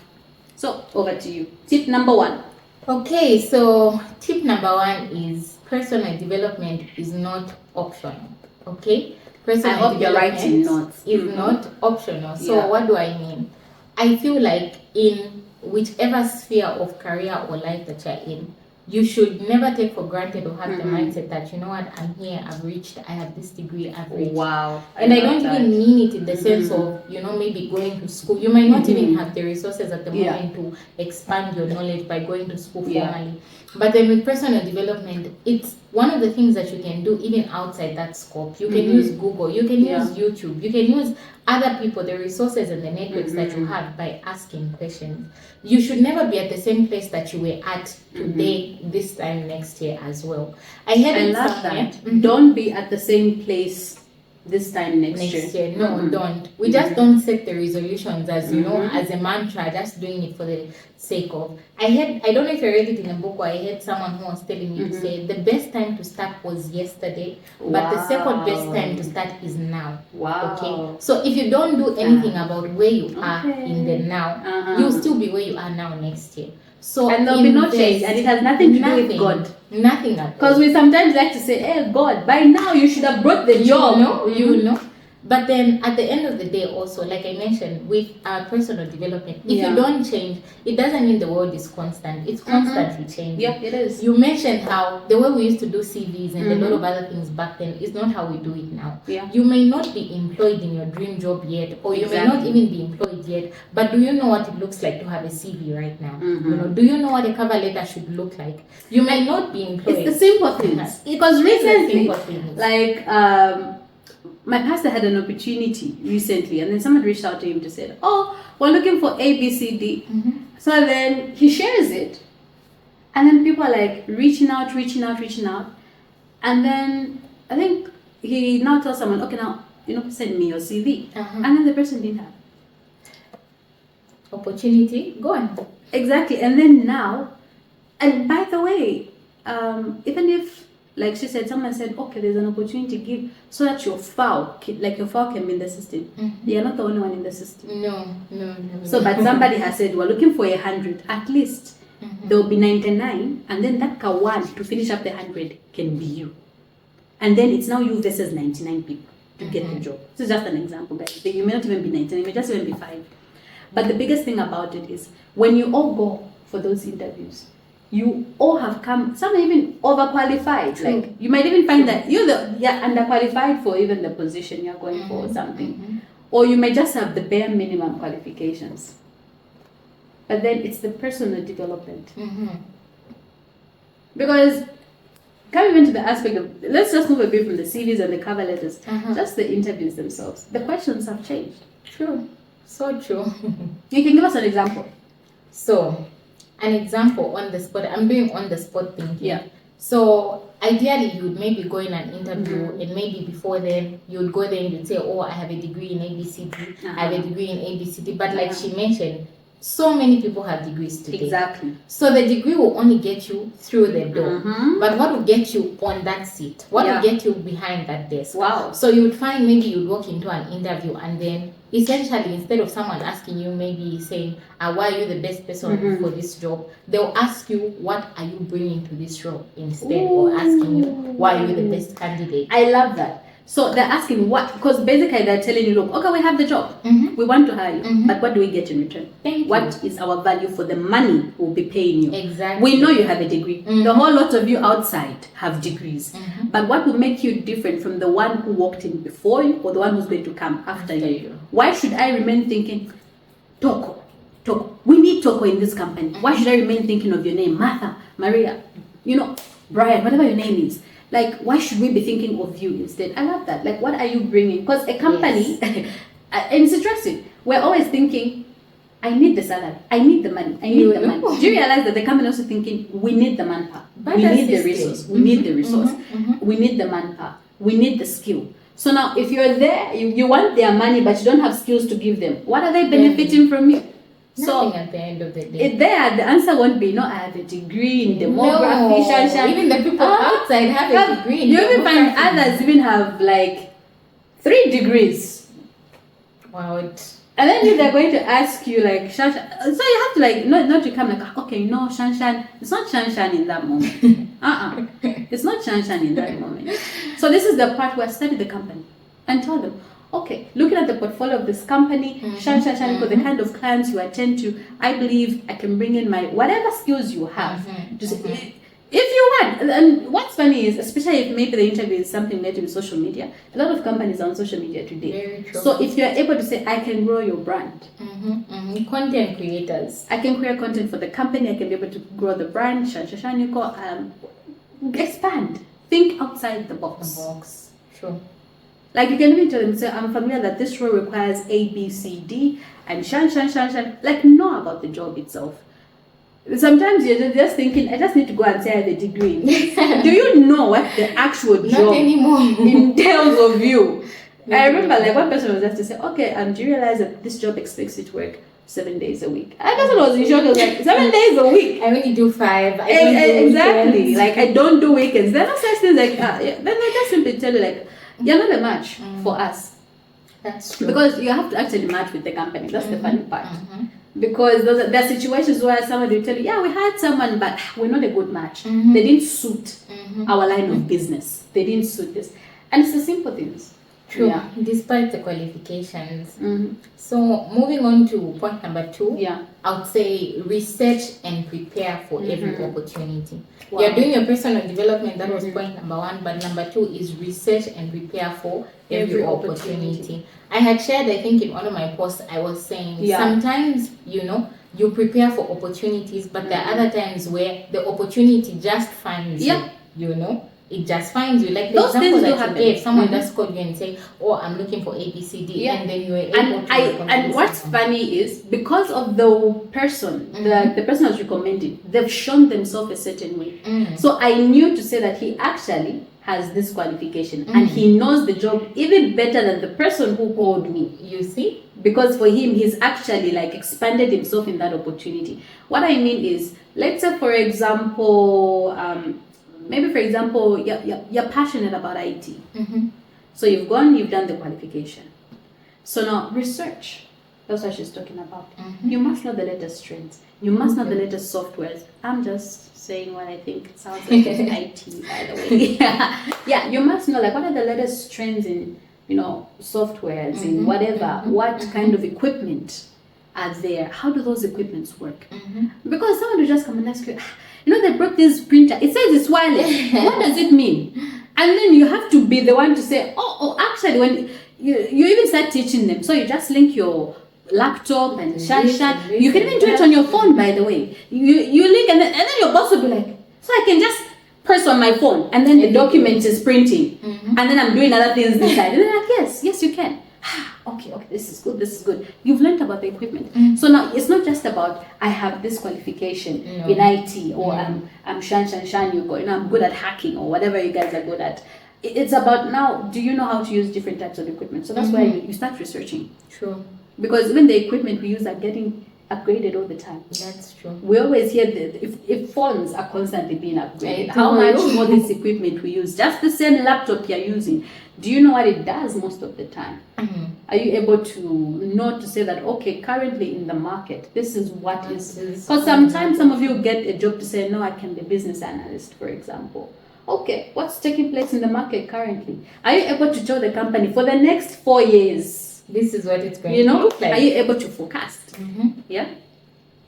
So over to you. Tip number 1. Okay, so tip number 1 is personal development is not optional. Okay, personal I hope you're writing notes. Is not optional. So Yeah. what do I mean? I feel like in whichever sphere of career or life that you're in, you should never take for granted or have the mindset that, you know what, I'm here, I've reached, I have this degree, I've reached. Wow. And I don't even mean it in the sense of, you know, maybe going to school. You might not even have the resources at the moment to expand your knowledge by going to school formally. But then with personal development, it's one of the things that you can do even outside that scope. You can use Google, you can use YouTube, you can use other people, the resources and the networks that you have by asking questions. You should never be at the same place that you were at today, this time next year as well. I love that. Don't be at the same place this time next year. No, don't. We just don't set the resolutions as, you know, as a mantra, just doing it for the sake of. I don't know if I read it in a book or I heard someone who was telling me to say the best time to start was yesterday, but the second best time to start is now. Wow. Okay. So if you don't do anything about where you are in the now, you'll still be where you are now next year. So and there'll be no change, and it has nothing to do with God. Nothing at all. Because we sometimes like to say, hey God, by now you should have brought the job. You know. But then at the end of the day also, like I mentioned, with our personal development, if you don't change, it doesn't mean the world is constant. It's constantly changing. Yeah, it is. You mentioned how the way we used to do CVs and a lot of other things back then is not how we do it now. Yeah. You may not be employed in your dream job yet, or you may not even be employed yet, but do you know what it looks like to have a CV right now? You know, do you know what a cover letter should look like? You might not be employed. It's the simple things. Because recently, like my pastor had an opportunity recently, and then someone reached out to him to say, oh, we're looking for A, B, C, D. So then he shares it, and then people are like reaching out. And then I think he now tells someone, okay, now, you know, send me your CV. And then the person didn't have opportunity, go on. Exactly. And then now, and by the way, even if, like she said, someone said, okay, there's an opportunity, give so that your file can be in the system. You're not the only one in the system. No. So, but somebody has said, we're looking for 100. At least there will be 99, and then that one to finish up the 100 can be you. And then it's now you versus 99 people to get the job. This is just an example, guys. You may not even be 99, you may just even be 5. But the biggest thing about it is when you all go for those interviews, you all have come, some are even overqualified. True. Like you might even find that you're underqualified for even the position you're going for or something. Or you may just have the bare minimum qualifications. But then it's the personal development. Because coming into the aspect of, let's just move a bit from the CVs and the cover letters, just the interviews themselves. The questions have changed. True. So true. You can give us an example. So, an example on the spot. I'm doing on the spot thinking. Yeah. So ideally you would maybe go in an interview and maybe before then you would go there and you'd say, oh, I have a degree in ABCD, I have a degree in ABCD. But like she mentioned, so many people have degrees today. Exactly. So the degree will only get you through the door. But what will get you on that seat? What will get you behind that desk? Wow. So you would find maybe you'd walk into an interview and then essentially instead of someone asking you maybe saying, why are you the best person for this job? They'll ask you, what are you bringing to this role instead, or asking you, why are you the best candidate? I love that. So they're asking what, because basically they're telling you, look, okay, we have the job, we want to hire you, but what do we get in return? What is our value for the money we'll be paying you? Exactly. We know you have a degree. The whole lot of you outside have degrees, but what will make you different from the one who walked in before you or the one who's going to come after you? Why should I remain thinking, Toko, we need Toko in this company? Why should I remain thinking of your name, Martha, Maria, Brian, whatever your name is? Like, why should we be thinking of you instead? I love that. Like, what are you bringing? Because a company, and it's interesting, we're always thinking, I need the salary, I need the money, I need the money. Do you realize that the company also thinking, we need the manpower, we need the resource, we need the resource, we need the manpower, we need the skill. So now, if you're there, you want their money, but you don't have skills to give them, what are they benefiting from you? Nothing at the end of the day. The answer won't be, I have a degree in demography. Even the people outside have a degree in demography. You even find others even have like 3 degrees. Wow. And then they're going to ask you like, Shanshan. So you have to like, not to come like, okay, no, Shanshan. It's not Shanshan in that moment. It's not Shanshan in that moment. So this is the part where I study the company and tell them, okay, looking at the portfolio of this company, Shanshan, the kind of clients you attend to, I believe I can bring in my whatever skills you have. Just if you want. And what's funny is, especially if maybe the interview is something related to social media, a lot of companies are on social media today. Very true. So if you're able to say, I can grow your brand. Content creators. I can create content for the company, I can be able to grow the brand, expand. Think outside the box. Sure. Like you can even tell them, say, I'm familiar that this role requires A, B, C, D, and shan. Like, know about the job itself. Sometimes you're just thinking, I just need to go and say I have a degree. Do you know what the actual job entails of you? I remember like one person was just to say, okay, do you realize that this job expects you to work 7 days a week? And that person was in shock. I was like, 7 days a week? I only do 5. Exactly. Weekends. Like, I don't do weekends. There are no such things like, then they just simply tell you like, you're not a match for us. That's true. Because you have to actually match with the company. That's the funny part. Because there are situations where somebody will tell you, yeah, we had someone, but we're not a good match. They didn't suit our line of business. They didn't suit this. And it's the simple things. True. Yeah. Despite the qualifications. So moving on to point number 2. Yeah. I would say research and prepare for every opportunity. Wow. You're doing your personal development. That was point number 1. But number 2 is research and prepare for every opportunity. I had shared, I think in one of my posts, I was saying sometimes, you prepare for opportunities, but there are other times where the opportunity just finds you, it just finds you. Like the those example that you gave, someone just called you and say, oh, I'm looking for ABCD, and then you were able to and what's funny is, because of the person, the person I was recommending, they've shown themselves a certain way. So I knew to say that he actually has this qualification and he knows the job even better than the person who called me. You see? Because for him, he's actually like expanded himself in that opportunity. What I mean is, let's say for example, you're passionate about IT. So you've done the qualification. So now research. That's what she's talking about. You must know the latest trends. You must know the latest softwares. I'm just saying what I think sounds like it's IT, by the way. Yeah, you must know like what are the latest trends in softwares, in whatever, what kind of equipment are there, how do those equipments work? Because someone will just come and ask you, they broke this printer, it says it's wireless, what does it mean? And then you have to be the one to say, actually, when you even start teaching them, so you just link your laptop and you can even do it on your phone, by the way. You link and then your boss will be like, so I can just press on my phone and then the document is printing and then I'm doing other things inside. And they're like, yes you can. Okay, this is good. You've learned about the equipment. So now it's not just about I have this qualification in IT or I'm shan, I'm good at hacking or whatever you guys are good at. It's about now, do you know how to use different types of equipment? So that's why you start researching. True. Because even the equipment we use are getting upgraded all the time. That's true. We always hear that if phones are constantly being upgraded, how much more this equipment we use, just the same laptop you're using, do you know what it does most of the time? Are you able to know to say that, okay, currently in the market, this is what is... Because sometimes some of you get a job to say, no, I can be business analyst, for example. okay, what's taking place in the market currently? Are you able to tell the company for the next 4 years, this is what it's going to look like? Are you able to forecast? Yeah.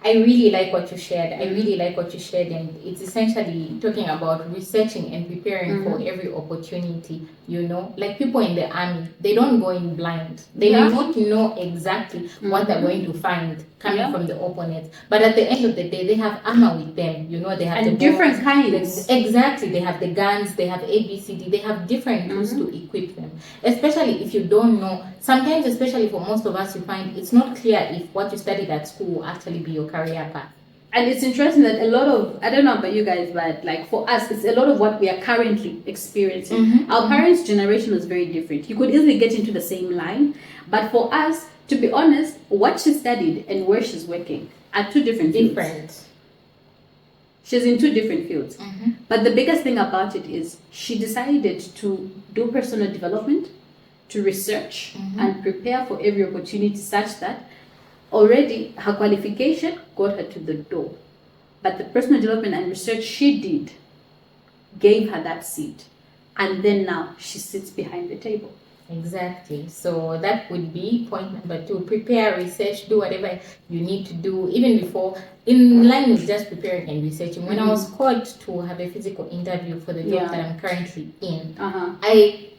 I really like what you shared. I really like what you shared, and it's essentially talking about researching and preparing for every opportunity. Like people in the army, they don't go in blind. They may not know exactly what they're going to find coming from the opponent, but at the end of the day, they have armor with them. They have and the different kinds. Exactly, they have the guns, they have ABCD, they have different tools to equip them. Especially if you don't know. Sometimes, especially for most of us, you find it's not clear if what you studied at school will actually be your career path. And it's interesting that a lot of, I don't know about you guys, but like for us, it's a lot of what we are currently experiencing. Our parents' generation was very different. You could easily get into the same line, but for us, to be honest, what she studied and where she's working are two different fields. She's in two different fields. But the biggest thing about it is she decided to do personal development, to research and prepare for every opportunity such that already her qualification got her to the door. But the personal development and research she did gave her that seat. And then now she sits behind the table. Exactly. So that would be point number 2. Prepare, research, do whatever you need to do, even before, in line with just preparing and researching. When I was called to have a physical interview for the job that I'm currently in,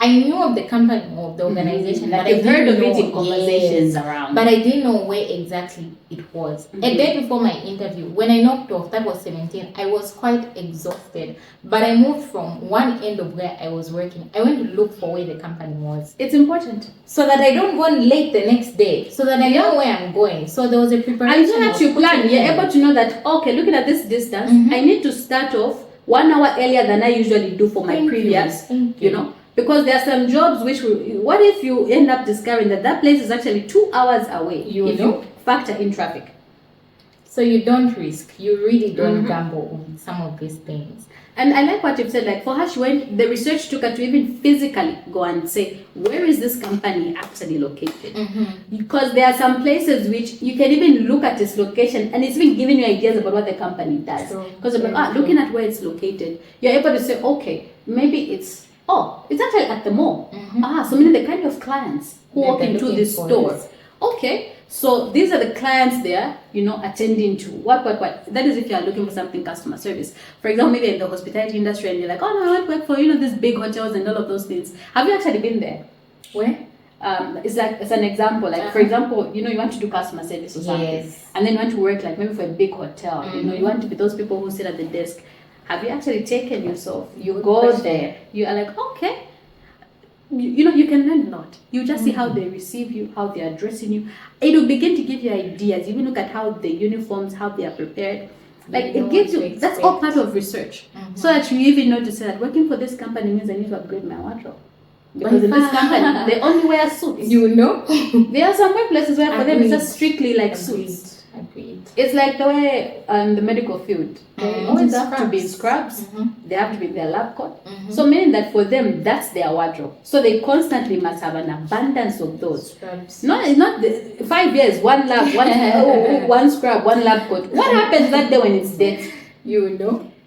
I knew of the company, of the organization. Like I've heard of it in conversations around. But I didn't know where exactly it was. A day before my interview, when I knocked off, that was 17, I was quite exhausted. But I moved from one end of where I was working. I went to look for where the company was. It's important. So that I don't go late the next day. So that I know where I'm going. So there was a preparation. And so that you plan, you're able to know that, okay, looking at this distance, I need to start off 1 hour earlier than I usually do for my previous, because there are some jobs which what if you end up discovering that place is actually 2 hours away, you factor in traffic. So you don't risk, you really don't gamble on some of these things. And I like what you've said, like for her, the research took her to even physically go and say, where is this company actually located? Because there are some places which you can even look at its location and it's even giving you ideas about what the company does. Because looking at where it's located, you're able to say, okay, maybe it's actually at the mall. So meaning the kind of clients who walk into this store. Okay, so these are the clients there, attending to what. That is if you are looking for something customer service. For example, maybe in the hospitality industry and you're like, oh no, I want to work for, these big hotels and all of those things. Have you actually been there? Where? It's an example. Like, for example, you want to do customer service or something. And then you want to work like maybe for a big hotel. You want to be those people who sit at the desk. Have you actually taken yourself? You go there. You are like, okay. You can learn a lot. You just see how they receive you, how they are dressing you. It will begin to give you ideas. Even look at how the uniforms, how they are prepared. Like it gives you, that's all part of research. So that you even know to say that working for this company means I need to upgrade my wardrobe. Because in this company, they only wear suits. There are some workplaces where for them it's just strictly like suits. Agreed. It's like the way in the medical field. They always have to be in scrubs. They have to be in their lab coat. So meaning that for them, that's their wardrobe. So they constantly must have an abundance of those. Scrubs. No, it's not 5 years, one lab, one scrub, one lab coat. What happens that day when it's dead?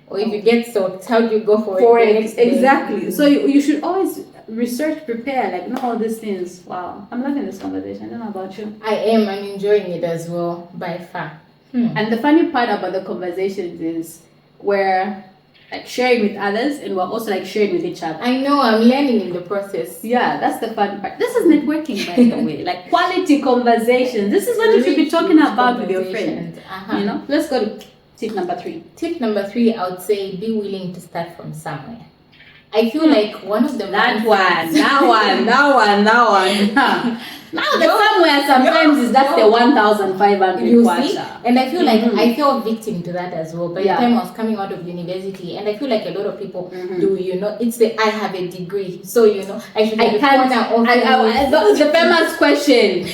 Or if you get soaked, how do you go for it? Exactly. So you should always research, prepare, like know all these things. Wow, I'm loving this conversation. I don't know about you. I am. I'm enjoying it as well, by far. And the funny part about the conversations is we're like sharing with others and we're also like sharing with each other. I know, I'm learning in the process. Yeah, that's the fun part. This is networking, by the way. Like quality conversations. This is what you should be talking about with your friends. Let's go to tip number 3. Tip number 3, I would say be willing to start from somewhere. I feel like one of the that one. Now the somewhere sometimes is that's the 1,500 you see? And I feel like I fell victim to that as well. By the time I was coming out of university, and I feel like a lot of people do, it's the I have a degree, so I should have the famous question.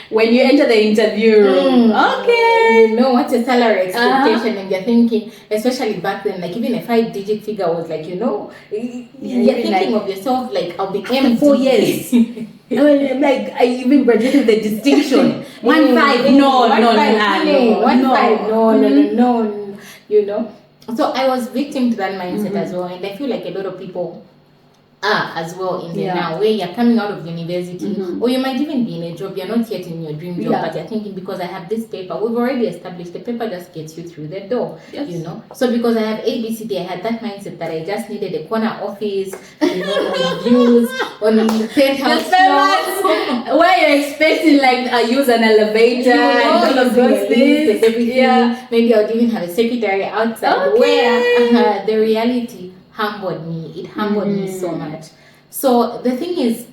When you enter the interview room, okay, what's your salary expectation, and you're thinking, especially back then, like even a 5-digit figure was like, you're thinking of yourself like I'll be after 4 years. Like I even graduated with the distinction. 1.5, no. So I was victim to that mindset as well, and I feel like a lot of people are as well in there now, where you're coming out of university, or you might even be in a job, you're not yet in your dream job, but you're thinking, because I have this paper, we've already established the paper just gets you through the door, you know. So because I have ABCD, I had that mindset that I just needed a corner office, you know, with views on the penthouse floor, where you're expecting like I use an elevator and all of those things, everything. Maybe I would even have a secretary outside, where the reality humbled me. It humbled me so much. So the thing is,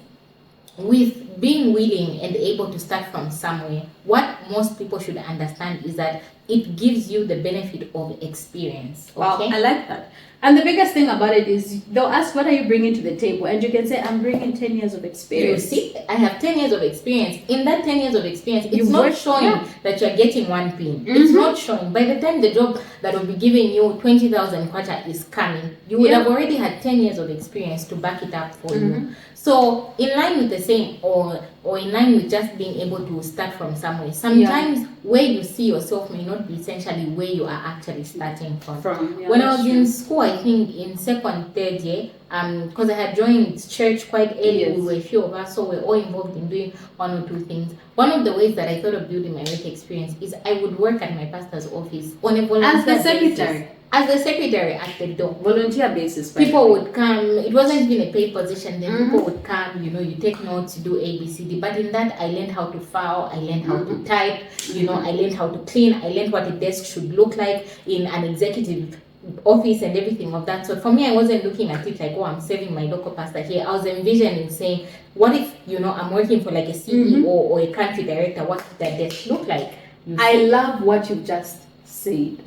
with being willing and able to start from somewhere, what most people should understand is that it gives you the benefit of experience. Okay? Wow, I like that. And the biggest thing about it is they'll ask, what are you bringing to the table? And you can say, I'm bringing 10 years of experience. You see, I have 10 years of experience. In that 10 years of experience, it's not showing that you're getting one pin. It's not showing. By the time the job that will be giving you 20,000 kwacha is coming, you would have already had 10 years of experience to back it up for you. So in line with the same, or in line with just being able to start from somewhere, sometimes where you see yourself may not be essentially where you are actually starting from. When I was in school, I think in second, third year, because I had joined church quite early, we were a few of us, so we're all involved in doing one or two things. One of the ways that I thought of building my work experience is I would work at my pastor's office on a volunteer basis. As the secretary at the door. Volunteer basis. People would come. It wasn't even a paid position. Then people would come, you know, you take notes, you do ABCD. But in that, I learned how to file. I learned how to type. You know, I learned how to clean. I learned what a desk should look like in an executive office and everything of that. So for me, I wasn't looking at it like, oh, I'm serving my local pastor here. I was envisioning saying, what if, you know, I'm working for like a CEO or a country director? What would that desk look like? I love what you've just said.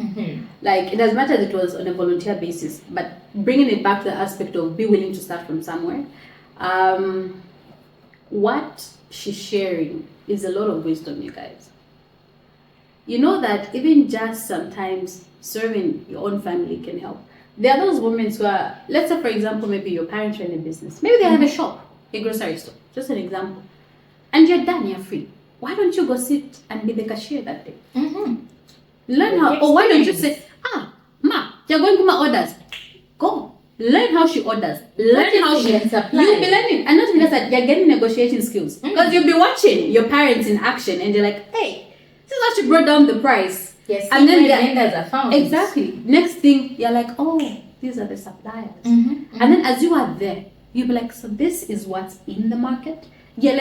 Like, it as much as it was on a volunteer basis, but bringing it back to the aspect of be willing to start from somewhere. What she's sharing is a lot of wisdom, you guys. You know that even just sometimes serving your own family can help. There are those women who are, let's say for example, maybe your parents run a business. Maybe they have a shop, a grocery store, just an example. And you're done, you're free. Why don't you go sit and be the cashier that day? Learn how, or why don't you say, ma, you're going to my orders. Go. Learn how she orders. Learn how she supply. You'll be learning. And not just that, you're getting negotiating skills. Because you'll be watching your parents in action and you're like, hey, this is how she brought down the price. Yes, and then the vendors are found. Exactly. Next thing, you're like, oh, these are the suppliers. And then as you are there, you'll be like, so this is what's in the market. You're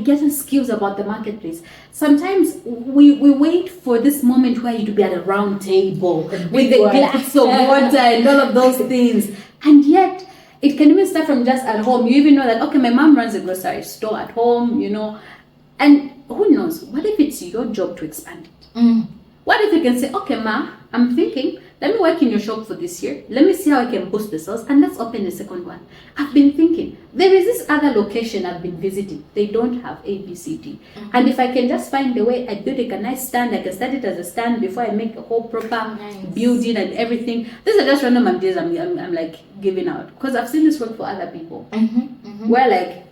getting skills about the marketplace. Sometimes we wait for this moment where you to be at a round table with a glass of water and all of those things. And yet, it can even start from just at home. You even know that, okay, my mom runs a grocery store at home, you know. And who knows, what if it's your job to expand it? What if you can say, okay, ma, I'm thinking, let me work in your shop for this year. Let me see how I can boost the sales and let's open the second one. I've been thinking, there is this other location I've been visiting. They don't have ABCD. And if I can just find a way, I build a nice stand, I can start it as a stand before I make a whole proper building and everything. These are just random ideas I'm like giving out. Because I've seen this work for other people. Where like,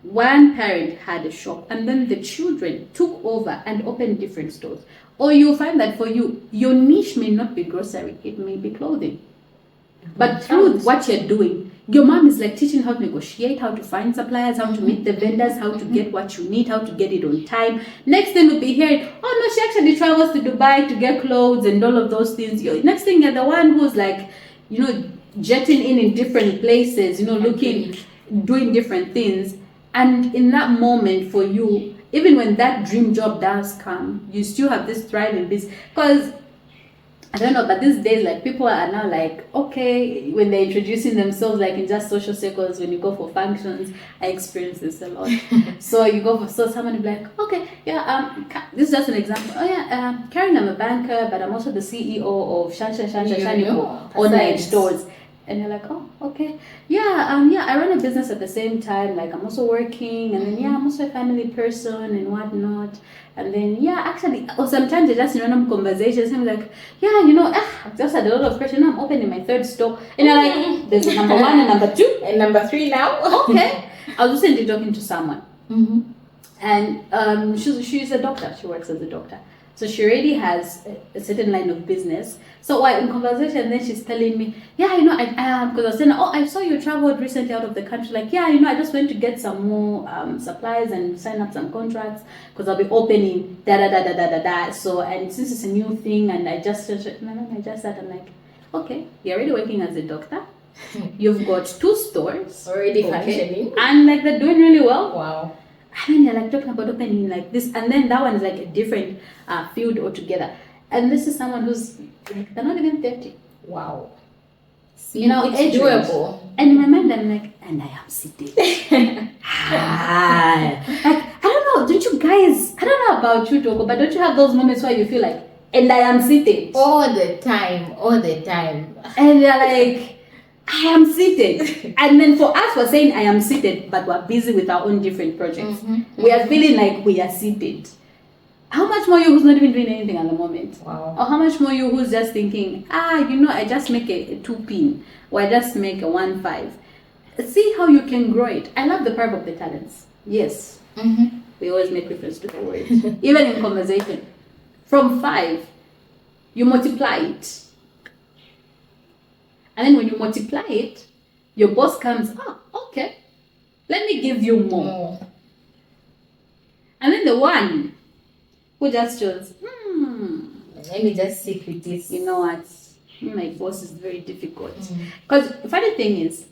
one parent had a shop and then the children took over and opened different stores. Or you'll find that for you, your niche may not be grocery, it may be clothing. But through what you're doing, your mom is like teaching how to negotiate, how to find suppliers, how to meet the vendors, how to get what you need, how to get it on time. Next thing will be hearing, oh no, she actually travels to Dubai to get clothes and all of those things. Next thing, you're the one who's like, you know, jetting in different places, you know, looking, doing different things. And in that moment for you, even when that dream job does come, you still have this thriving business. Because, I don't know, but these days, like, people are now like, okay, when they're introducing themselves, like in just social circles, when you go for functions, I experience this a lot. So you go for, so someone will be like, okay, this is just an example. Oh yeah, Karen, I'm a banker, but I'm also the CEO of Shani online stores. And you're like, oh, okay. I run a business at the same time. Like, I'm also working. And then, I'm also a family person and whatnot. And then, actually, or sometimes they're just in random conversations. I'm like, I've just had a lot of pressure. Now I'm opening my third store. And you're like, there's a number 1 and number 2. And number 3 now. Okay. I was recently talking to someone. And she's a doctor. She works as a doctor. So she already has a certain line of business. So while in conversation, then she's telling me, yeah, you know, because I was saying, oh, I saw you traveled recently out of the country. Like, yeah, you know, I just went to get some more supplies and sign up some contracts because I'll be opening da da da da da da da. So, and since it's a new thing, and I just said, I'm like, okay, you're already working as a doctor. You've got 2 stores Already functioning. and like they're doing really well. Wow. And then they're like talking about opening like this, and then that one is like a different field altogether. And this is someone who's like, they're not even 30. Wow. See, You know, it's age range. doable. And in my mind, I'm like, and I am sitting. Like, I don't know, don't you guys, I don't know about you, Toko, but don't you have those moments where you feel like, and I am sitting? All the time. And they're like, I am seated. And then for us, we're saying I am seated, but we're busy with our own different projects. We are feeling like we are seated. How much more you who's not even doing anything at the moment? Wow. Or how much more you who's just thinking, you know, I just make a 2-pin, or I just make a 1-5. See how you can grow it. I love the part of the talents. Yes. We always make reference to the word. Even in conversation. From 5, you multiply it. And then when you multiply it, your boss comes, okay, let me give you more. And then the one who just shows, let me just sit with this. You know what, my boss is very difficult. Because the funny thing is,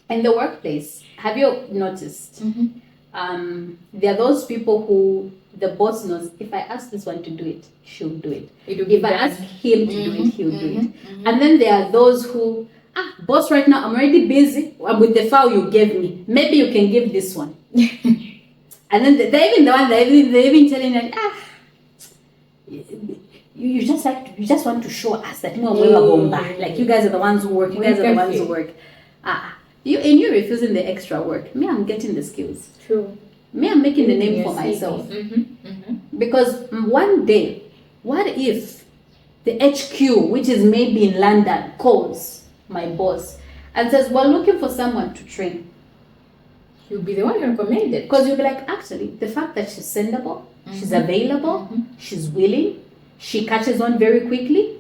in the workplace, have you noticed, there are those people who the boss knows, if I ask this one to do it, she'll do it. If I ask him to do it, he'll do it. And then there are those who, boss, right now I'm already busy with the file you gave me. Maybe you can give this one. And then they're even the one they're even telling them, you just want to show us that like you guys are the ones who work. You guys are the ones who work. You're refusing the extra work. Me, I'm getting the skills. True. Me, I'm making the name for myself. Because one day, what if the HQ, which is maybe in London, calls my boss and says, we're looking for someone to train. You'll be the one who recommended. Because you'll be like, actually, the fact that she's sendable, she's available, she's willing, she catches on very quickly,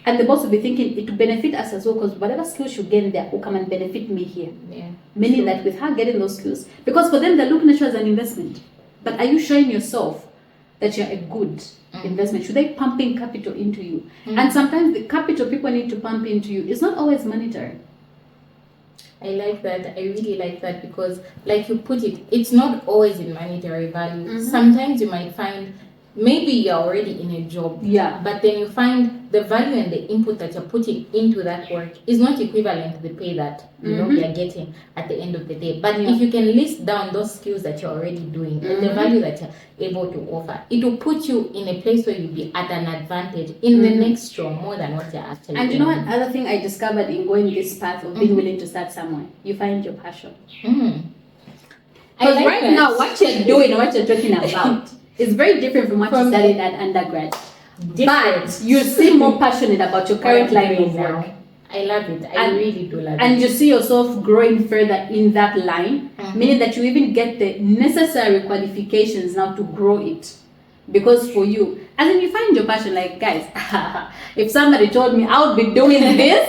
and the boss will be thinking it will benefit us as well, because whatever skills you gain there will come and benefit me here. Yeah. Meaning that with her getting those skills, because for them they're looking at you as an investment. But are you showing yourself that you're a good investment? Should they pumping capital into you? And sometimes the capital people need to pump into you is not always monetary. I like that. I really like that, because like you put it, it's not always in monetary value. Sometimes you might find maybe you're already in a job, but then you find the value and the input that you're putting into that work is not equivalent to the pay that you know you're getting at the end of the day. But if you can list down those skills that you're already doing and the value that you're able to offer, it will put you in a place where you'll be at an advantage in the next show more than what you're actually doing. And you know what other thing I discovered in going this path of being willing to start somewhere? You find your passion. Because right now, what you're doing and what you're talking about is very different from what you studied at undergrad. But you seem more passionate about your current line of work. I love it. I really do love it. And you see yourself growing further in that line, meaning that you even get the necessary qualifications now to grow it. Because for you, and then you find your passion, like, guys, if somebody told me I would be doing this,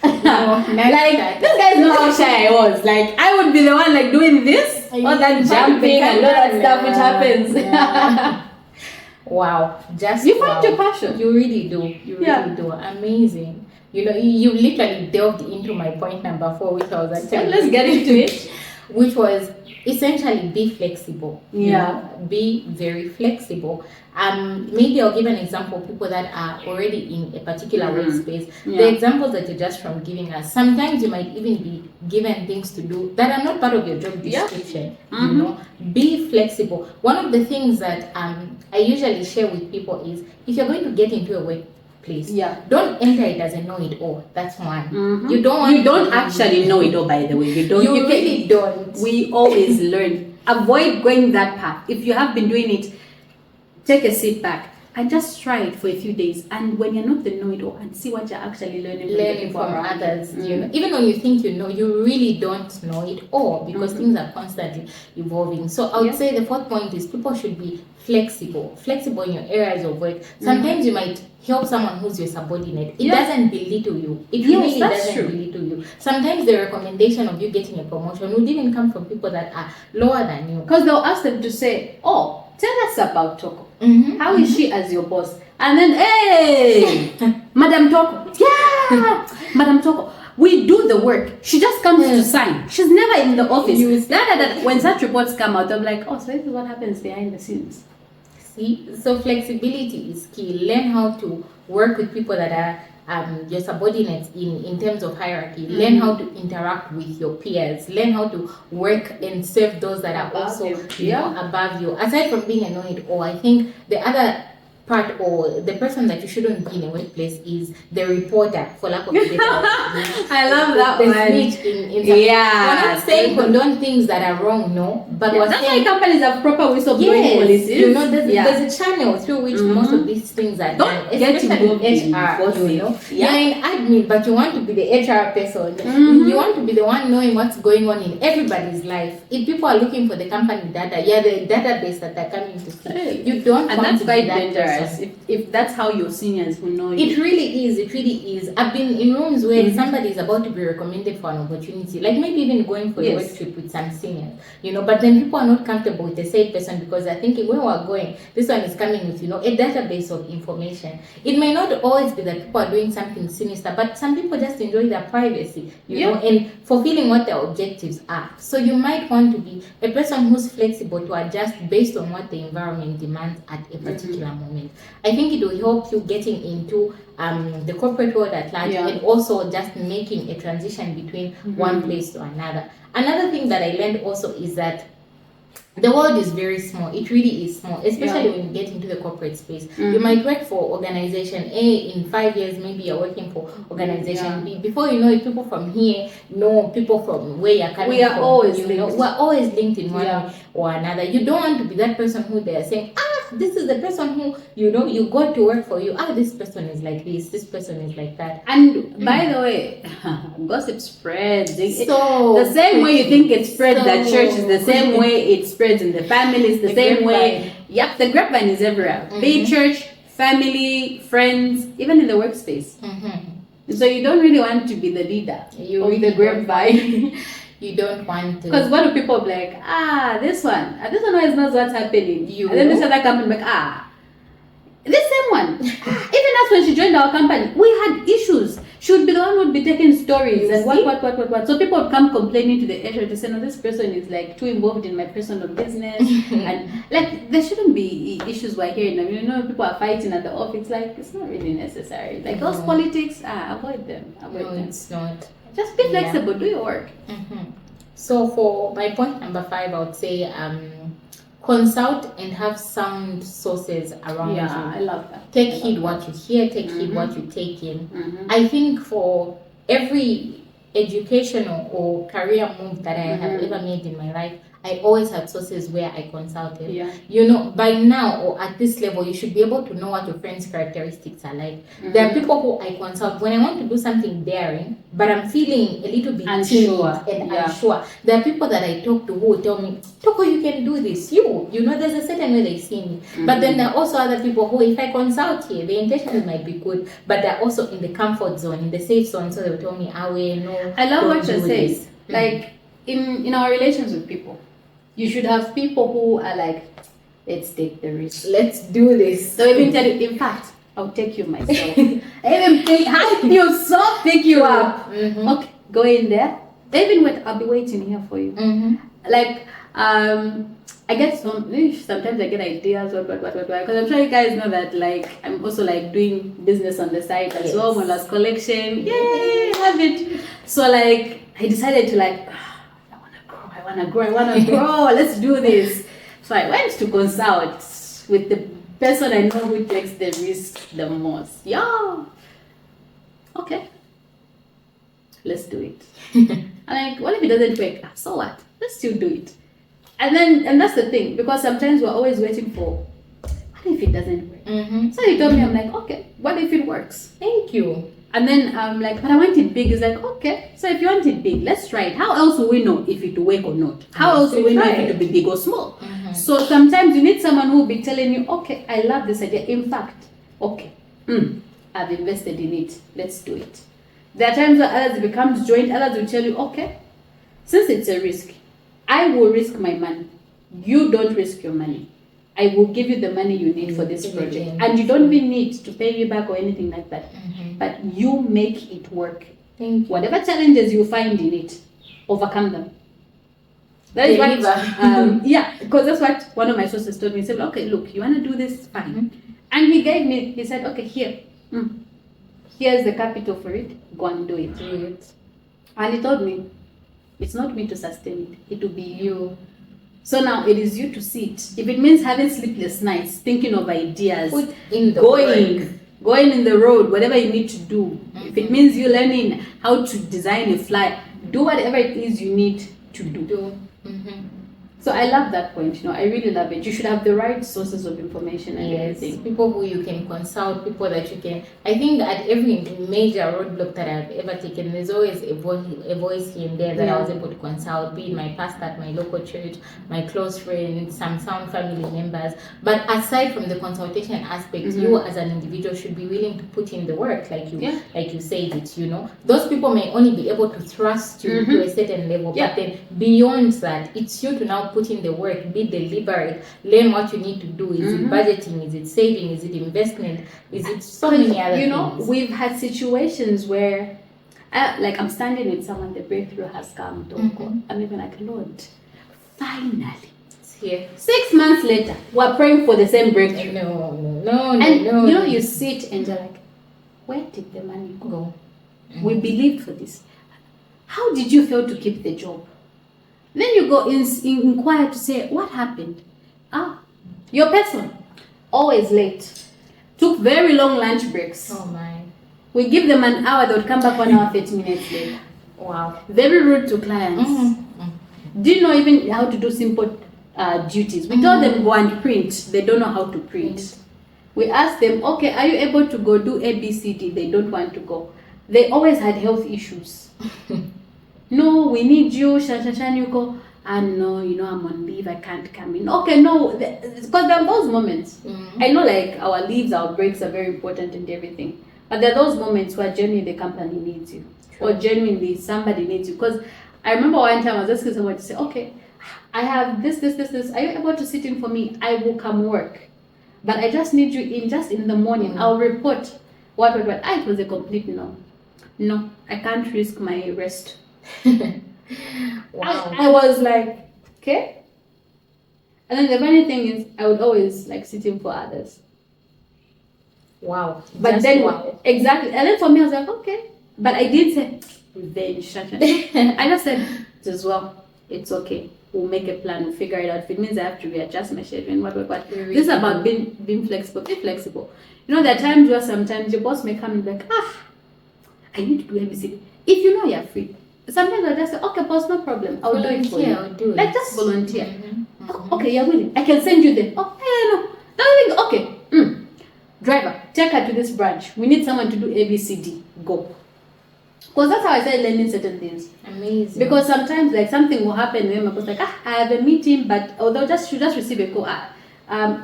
like, these guys know how shy I was. Like, I would be the one like doing this, all that jumping and all that stuff which happens. Wow, just you find your passion. You really do. You really do. Amazing. You know, you literally delved into my point number 4, which I was actually. Let's get into it. Which was essentially be flexible. You know, be very flexible. Maybe I'll give an example of people that are already in a particular workspace. The examples that you're just from giving us, sometimes you might even be given things to do that are not part of your job description. You know, be flexible. One of the things that I usually share with people is, if you're going to get into a workplace, don't enter it as a know-it-all. That's one. You don't actually know it all, by the way. You really don't. We always learn. Avoid going that path. If you have been doing it, take a seat back. and just try it for a few days. And when you're not the know-it-all, and see what you're actually learning from others. You know, even when you think you know, you really don't know it all, because things are constantly evolving. So I would say the fourth point is people should be flexible in your areas of work. Sometimes you might help someone who's your subordinate. It doesn't belittle you. It really doesn't belittle you. Sometimes the recommendation of you getting a promotion would even come from people that are lower than you, because they'll ask them to say, oh, tell us about Toko. How is she as your boss? And then, hey, Madam Toko. Yeah, Madam Toko. We do the work. She just comes to sign. She's never in the office. When such reports come out, I'm like, oh, so this is what happens behind the scenes. See, so flexibility is key. Learn how to work with people that are your subordinates in terms of hierarchy. Learn how to interact with your peers. Learn how to work and serve those that are also above you. Aside from being a know-it-all, I think the other part, or the person that you shouldn't be in a workplace, is the reporter, for lack of a better word. I love that the one. snitch in we're not saying condone things that are wrong, no, but we're that's saying why companies have proper whistleblowing policies. You know, there's a channel through which most of these things are done. Get involved in HR, you know. Yeah. You're in admin, but you want to be the HR person. You want to be the one knowing what's going on in everybody's life. If people are looking for the company data, the database that they're coming to see. You don't and want that's to quite be that dangerous. person. If that's how your seniors will know you. It really is. I've been in rooms where somebody is about to be recommended for an opportunity, like maybe even going for a work trip with some seniors, you know, but then people are not comfortable with the same person because they're thinking, where we're going, this one is coming with, you know, a database of information. It may not always be that people are doing something sinister, but some people just enjoy their privacy, you know, and fulfilling what their objectives are. So you might want to be a person who's flexible to adjust based on what the environment demands at a particular moment. I think it will help you getting into the corporate world at large, and also just making a transition between one place to another. Another thing that I learned also is that the world is very small. It really is small, especially when you get into the corporate space. You might work for organization A. In 5 years, maybe you're working for organization B. Before you know it, people from here know people from where you're coming from. We are always linked. We're always linked in one way or another. You don't want to be that person who they're saying, this is the person who, you know, you got to work for you. This person is like this person is like that. And by the way, gossip spreads. So the same way you think it spreads at church is the same way it spreads in the families, the same way. Yep, the grapevine is everywhere. Be it church, family, friends, even in the workspace. So you don't really want to be the leader of the grapevine. You don't want to. Because what do people be like, this one always knows what's happening. And then this other company like, this same one. Even us, when she joined our company, we had issues. She would be the one who would be taking stories and what. So people would come complaining to the HR to say, no, this person is like too involved in my personal business. And like, there shouldn't be issues we're hearing. I mean, you know, people are fighting at the office. Like, it's not really necessary. Like, those politics, avoid them. It's not. Just be flexible, do your work. So for my point number 5, I would say consult and have sound sources around you. I love that. Take heed what you hear, take heed what you take in. I think for every educational or career move that I have ever made in my life, I always had sources where I consulted. You know, by now or at this level, you should be able to know what your friends' characteristics are like. There are people who I consult when I want to do something daring, but I'm feeling a little bit unsure. There are people that I talk to who will tell me, Toko, you can do this. You know, there's a certain way they see me. But then there are also other people who, if I consult here, the intentions might be good, but they're also in the comfort zone, in the safe zone, so they'll tell me, no. I love what you're saying. Like, in our relations with people, you should have people who are like, let's take the risk. Let's do this. So even tell you, in fact, I'll take you myself. I even pick you up. Okay, go in there. Even I'll be waiting here for you. Like, I get sometimes I get ideas, because I'm sure you guys know that, like, I'm also like doing business on the side as well, Mwelwa's collection. Yay, have it. So like, I decided to like, I want to grow, let's do this. So I went to consult with the person I know who takes the risk the most. Okay, let's do it. I'm like, what if it doesn't work? So what? Let's still do it. And that's the thing, because sometimes we're always waiting for, what if it doesn't work? So he told me, I'm like, okay, what if it works? Thank you. And then I'm like, but I want it big. He's like, okay, so if you want it big, let's try it. How else will we know if it will work or not? How else will we know if it will be big or small? So sometimes you need someone who will be telling you, okay, I love this idea. In fact, okay, I've invested in it. Let's do it. There are times where others becomes joint. Others will tell you, okay, since it's a risk, I will risk my money. You don't risk your money. I will give you the money you need for this project. And you don't even need to pay me back or anything like that. But you make it work. Thank you. Whatever challenges you find in it, overcome them. That is what, yeah, because that's what one of my sources told me. He said, okay, look, you want to do this? Fine. And he said, okay, here's the capital for it. Go and do it. And he told me, it's not me to sustain it. It will be you. So now it is you to see it. If it means having sleepless nights, thinking of ideas, going in the road, whatever you need to do. If it means you learning how to design a flyer, do whatever it is you need to do. So I love that point. I really love it. You should have the right sources of information and everything. People who you can consult, people that you can. I think at every major roadblock that I've ever taken, there's always a voice here and there that I was able to consult, be it my pastor at my local church, my close friends, some family members. But aside from the consultation aspect, you as an individual should be willing to put in the work, like you said it. Those people may only be able to thrust you to a certain level, but then beyond that, it's you to now put in the work, be deliberate, learn what you need to do. Is it budgeting? Is it saving? Is it investment? Is it so many other things? We've had situations where, like I'm standing with someone, the breakthrough has come. I'm even like, Lord, finally. It's here. 6 months later, we're praying for the same breakthrough. No. You sit and you're like, where did the money go? We believed for this. How did you fail to keep the job? Then you go inquire to say, what happened? Your person, always late. Took very long lunch breaks. Oh my. We give them an hour, they would come back 1 hour, 30 minutes later. Wow. Very rude to clients. Didn't know even how to do simple duties. We told them go and print. They don't know how to print. We asked them, okay, are you able to go do ABCD? They don't want to go. They always had health issues. No, we need you, you go. And no, I'm on leave, I can't come in. Okay, no, because there are those moments. I know like our leaves, our breaks are very important and everything. But there are those moments where genuinely the company needs you. Or genuinely somebody needs you. Because I remember one time I was asking someone to say, okay, I have this. Are you able to sit in for me? I will come work. But I just need you in just in the morning. I'll report what. It was a complete no. No, I can't risk my rest. Wow. I was like, okay. And then the funny thing is, I would always like sit in for others. Wow. But just then, exactly. And then for me, I was like, okay. But I did say, revenge. I just said, as well, it's okay. We'll make a plan. We'll figure it out. If it means I have to readjust my schedule, what. This is about being flexible. Be flexible. There are times where sometimes your boss may come and be like, I need to do everything. If you're free. Sometimes I'll just say, okay, boss, no problem. I'll do it for you. I'll do it. Like, just volunteer. Okay, you're willing. I can send you there. Oh, no. Okay. Driver, take her to this branch. We need someone to do ABCD. Go. Because that's how I started learning certain things. Amazing. Because sometimes, like, something will happen where my boss like, I have a meeting, but should just receive a call.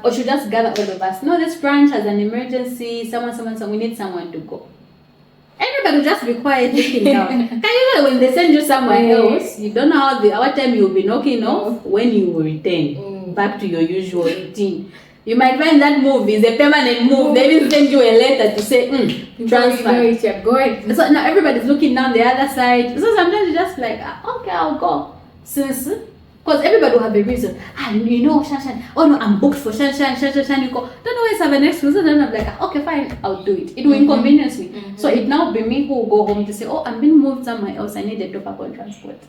Or should just gather all of us. No, this branch has an emergency. Someone, we need someone to go. Everybody will just be quiet looking down. Can you know when they send you somewhere else, you don't know what time you'll be knocking off when you will return back to your usual routine. You might find that move is a permanent move. They even send you a letter to say, transfer. You're going. So now everybody's looking down the other side. So sometimes you just like, okay, I'll go. Because everybody will have a reason. Shanshan. Oh no, I'm booked for Shanshan. You go. Don't always have an excuse. Then I'm like, okay, fine, I'll do it. It will inconvenience me. So it now be me who will go home to say, I'm being moved somewhere else. I need a top up on transport.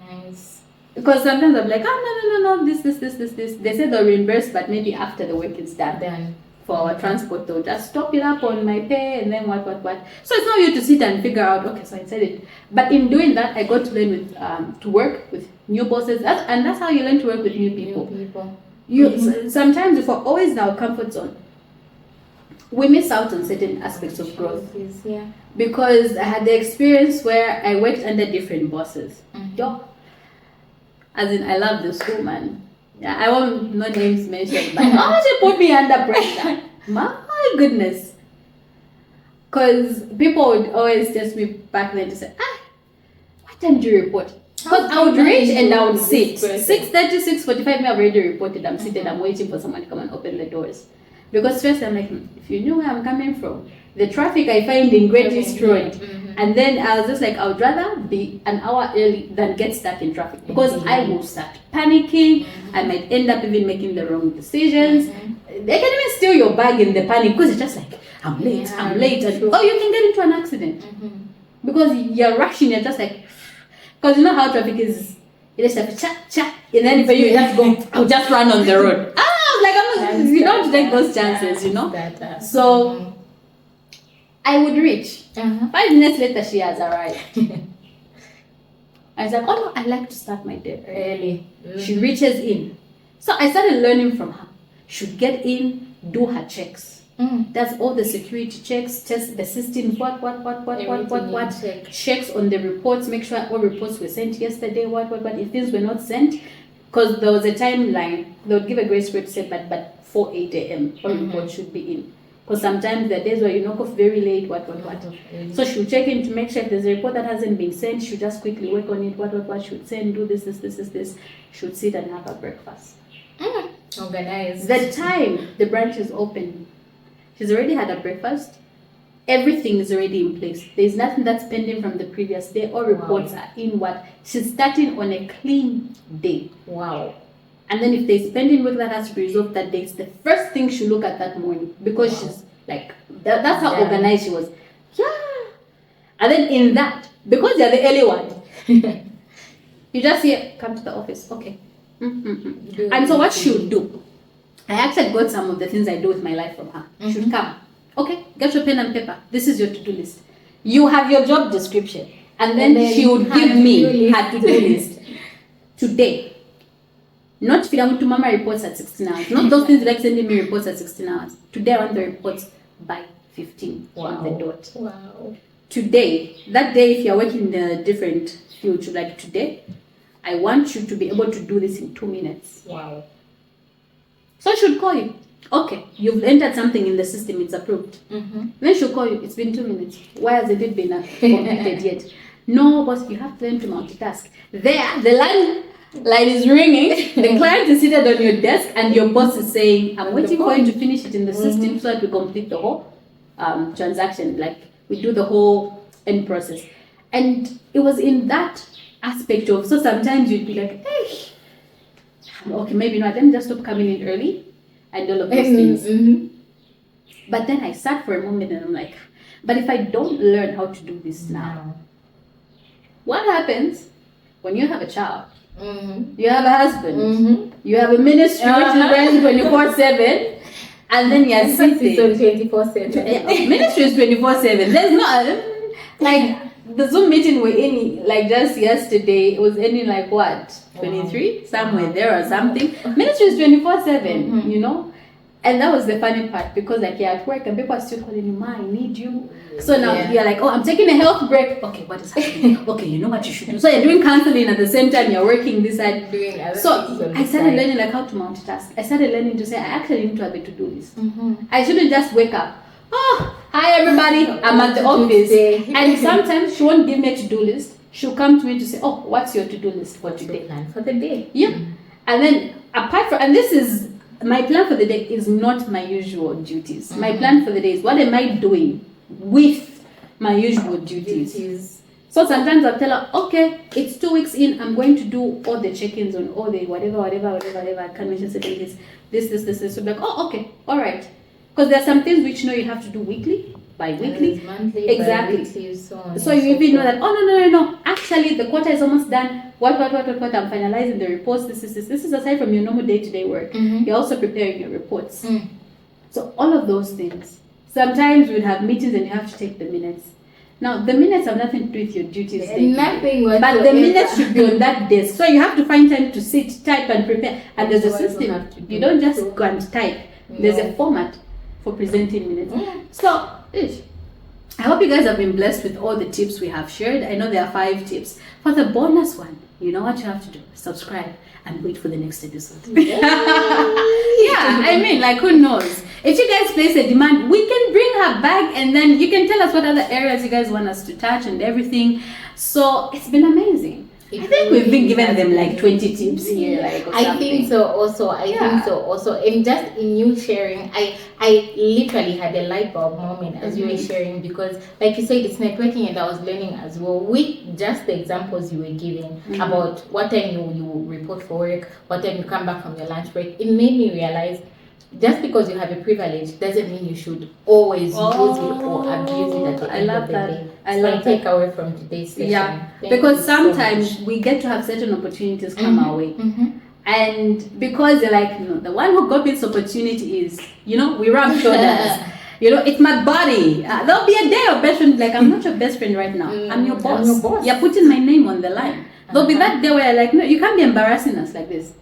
Nice. Because sometimes I'm like, no, this. They say they'll reimburse, but maybe after the work is done. For our transport, they'll just top it up on my pay and then what. So it's not you to sit and figure out, okay, so I said it. But in doing that, I got to learn to work with new bosses. And that's how you learn to work with new people. Sometimes if we're always in our comfort zone, we miss out on certain aspects of growth. Yeah. Because I had the experience where I worked under different bosses. Yo, as in, I love this woman. Yeah, I won't no names mentioned, but she put me under pressure. My goodness. Because people would always test me back then to say, what time do you report? Because I would reach and I would sit. 6:30, 6:45, me I've already reported. I'm seated, I'm waiting for someone to come and open the doors. Because first I'm like, if you knew where I'm coming from, the traffic I find in Great East Road. And then I was just like, I would rather be an hour early than get stuck in traffic. Because I will start panicking. I might end up even making the wrong decisions. They can even steal your bag in the panic because it's just like, I'm late. And, you can get into an accident. Because you're rushing, you're just like, because you know how traffic is, you just have to chat, and then for you just go, I'll just run on the road. You don't take those chances, you know? So, I would reach. 5 minutes later, she has arrived. I was like, oh no, I like to start my day early. She reaches in. So I started learning from her. She'd get in, do her checks. That's all the security checks, test the system, what, checks on the reports, make sure all reports were sent yesterday, what, if things were not sent, because there was a timeline, they would give a grace period to say, but 8 a.m. all reports should be in. Because sometimes there are days where you knock off very late, what. So she'll check in to make sure if there's a report that hasn't been sent, she'll just quickly work on it, what, she'll send, do this. She'll sit and have her breakfast. Organized. The time the branch is open, she's already had her breakfast. Everything is already in place. There's nothing that's pending from the previous day. All reports are in what? She's starting on a clean day. Wow. And then if there's pending work that has to be resolved that day, it's the first thing she'll look at that morning. Because she's like, that's how organized she was. Yeah. And then in that, because you're the early one, you just say, come to the office. Okay. And so what she'll do, I actually got some of the things I do with my life from her. She'll come. Okay, get your pen and paper. This is your to-do list. You have your job description. And then she would give me her to-do list. Today. Not filling to mama reports at 16 hours. Not those things like sending me reports at 16 hours. Today I want the reports by 15 on the dot. Wow. Today, that day if you're working in a different field, like today, I want you to be able to do this in 2 minutes. Wow. So she'll call you. Okay, you've entered something in the system, it's approved. Then she'll call you, it's been 2 minutes. Why hasn't it been completed yet? No, boss, you have to learn to multitask. There, the line is ringing, the client is seated on your desk, and your boss is saying, I'm waiting for you to finish it in the system so that we complete the whole transaction. Like, we do the whole end process. And it was in that aspect of, so sometimes you'd be like, hey, okay, maybe not, let me just stop coming in early. And all of those things. But then I sat for a moment and I'm like, but if I don't learn how to do this now, what happens when you have a child? You have a husband, you have a ministry which is running 24/7, and then you're sitting. 24/7. Ministry is 24/7. There's no, like, the Zoom meeting we're in, like just yesterday, it was ending like what? 23? Somewhere there or something. Ministry is 24/7, you know? And that was the funny part because like you're at work and people are still calling you, Ma, I need you. So now you're like, oh, I'm taking a health break. Okay, what is happening? Okay, you know what you should do. So you're doing counseling at the same time you're working this side. So I started learning like how to multitask. I started learning to say, I actually need to have a to-do list. I shouldn't just wake up. Oh, hi everybody, I'm at the office. And sometimes she won't give me a to-do list. She'll come to me to say, oh, what's your to-do list for today? Plan for the day. Yeah. And then apart from, and this is, my plan for the day is not my usual duties. My plan for the day is what am I doing with my usual duties. So sometimes I'll tell her, okay, it's 2 weeks in, I'm going to do all the check-ins on all the whatever, convention settings, this. So I'm like, oh, okay, all right. Because there are some things which you have to do weekly, bi-weekly. Monthly, exactly. bi-weekly, so on. So you even know that, oh, no. Actually, the quarter is almost done. What, I'm finalizing the reports. This is aside from your normal day-to-day work. You're also preparing your reports. So all of those things. Sometimes we'd have meetings and you have to take the minutes. Now, the minutes have nothing to do with your duties. Nothing but whatsoever. the minutes should be on that desk. So you have to find time to sit, type, and prepare. And there's a system. You don't just go and type. There's a format for presenting minutes. So, I hope you guys have been blessed with all the tips we have shared. I know there are 5 tips. For the bonus one, you know what you have to do? Subscribe and wait for the next episode. Yeah, I mean, like, who knows? If you guys place a demand, we can bring her back, and then you can tell us what other areas you guys want us to touch and everything. So it's been amazing. I think we've been giving them like 20 tips here, like, or I think so also. I think so also. And just in you sharing, I literally had a light bulb moment as you were sharing, because like you said, it's networking, and I was learning as well with just the examples you were giving about what time you report for work, what time you come back from your lunch break. It made me realize just because you have a privilege doesn't mean you should always use it or abuse it at the end of the day. I love that. Take away from today's session. Yeah, because sometimes we get to have certain opportunities come our way. And because they're like, the one who got this opportunity is, we rub shoulders. It's my body. There'll be a day of best friend, like, I'm not your best friend right now. I'm your boss. You're putting my name on the line. There'll be that day where you're like, no, you can't be embarrassing us like this.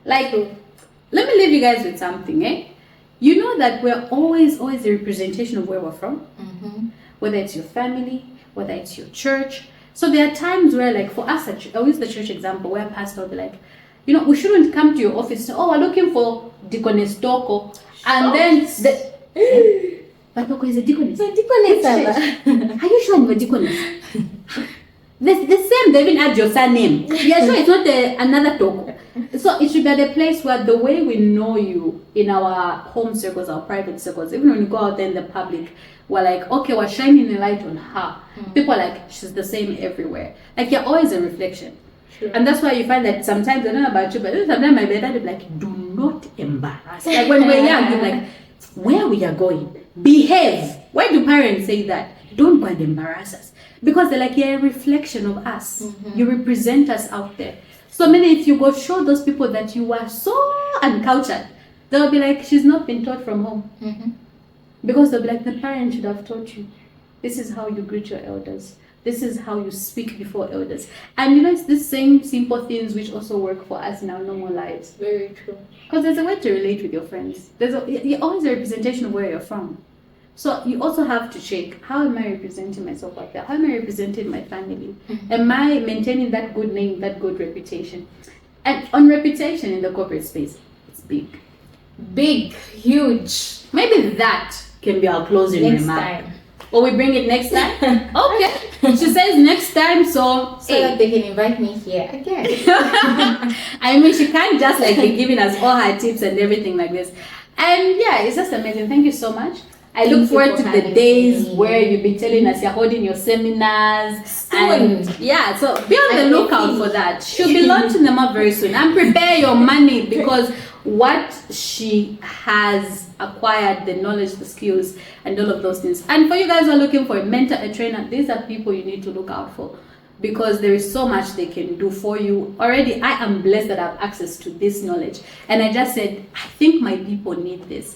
Like, let me leave you guys with something, You know that we're always a representation of where we're from. Whether it's your family, whether it's your church. So there are times where, like, for us, I'll use the church example, where a pastor will be like, we shouldn't come to your office and say, we're looking for Deaconess Toko. And then, but Toko is a deaconess. Are you sure you're a deaconess? The same, they even add your surname. Yeah, sure, it's not another Toko. So it should be at a place where the way we know you in our home circles, our private circles, even when you go out there in the public, we're like, okay, we're shining a light on her. People are like, she's the same everywhere. Like, you're always a reflection. Sure. And that's why you find that sometimes, I don't know about you, but sometimes my dad will be like, do not embarrass. Like, when we're young, you're like, where we are going, behave. Why do parents say that? Don't go and embarrass us. Because they're like, you're a reflection of us. You represent us out there. So many, if you go show those people that you are so uncultured, they'll be like, she's not been taught from home. Because they'll be like, the parent should have taught you. This is how you greet your elders. This is how you speak before elders. And it's the same simple things which also work for us in our normal lives. Very true. Because there's a way to relate with your friends. You're always a representation of where you're from. So you also have to check, how am I representing myself out there? How am I representing my family? Am I maintaining that good name, that good reputation? And on reputation in the corporate space, it's big. Big, huge. Maybe that can be our closing remark. Next time. Or we bring it next time? Okay. She says next time, so that they can invite me here again. I mean, she can't just like be giving us all her tips and everything like this. And yeah, it's just amazing. Thank you so much. I look forward to the days where you'll be telling us you're holding your seminars. Soon. And yeah, so be on the lookout for that. She'll be launching them up very soon. And prepare your money, because what she has acquired, the knowledge, the skills, and all of those things. And for you guys who are looking for a mentor, a trainer, these are people you need to look out for, because there is so much they can do for you. Already, I am blessed that I have access to this knowledge. And I just said, I think my people need this.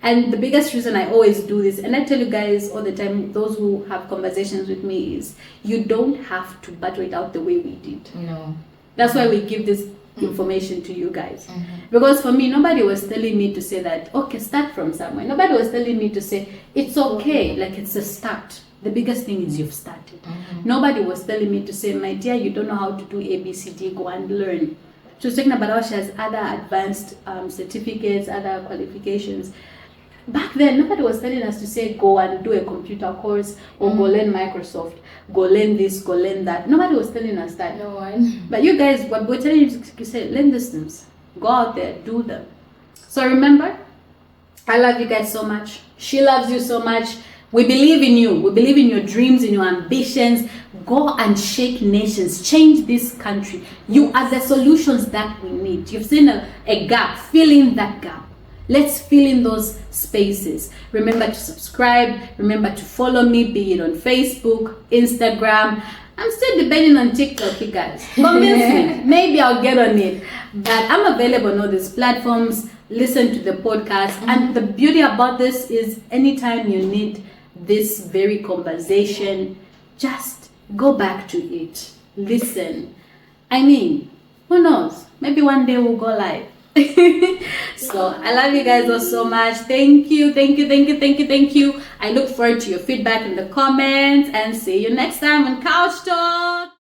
And the biggest reason I always do this, and I tell you guys all the time, those who have conversations with me, is you don't have to battle it out the way we did. No. That's why we give this information to you guys. Because for me, nobody was telling me to say that, okay, start from somewhere. Nobody was telling me to say, it's okay, like it's a start. The biggest thing is you've started. Nobody was telling me to say, my dear, you don't know how to do ABCD, go and learn. She was talking about how she has other advanced certificates, other qualifications. Back then, nobody was telling us to say, go and do a computer course, or go learn Microsoft, go learn this, go learn that. Nobody was telling us that. No one. But you guys, what we're telling you to say, learn these things. Go out there, do them. So remember, I love you guys so much. She loves you so much. We believe in you. We believe in your dreams, in your ambitions. Go and shake nations. Change this country. You are the solutions that we need. You've seen a gap. Fill in that gap. Let's fill in those spaces. Remember to subscribe. Remember to follow me, be it on Facebook, Instagram. I'm still debating on TikTok, you guys. Convince me. Maybe I'll get on it. But I'm available on all these platforms. Listen to the podcast. And the beauty about this is anytime you need this very conversation, just go back to it. Listen. I mean, who knows? Maybe one day we'll go live. So I love you guys all so much. Thank you. I look forward to your feedback in the comments, and see you next time on Couch Talk.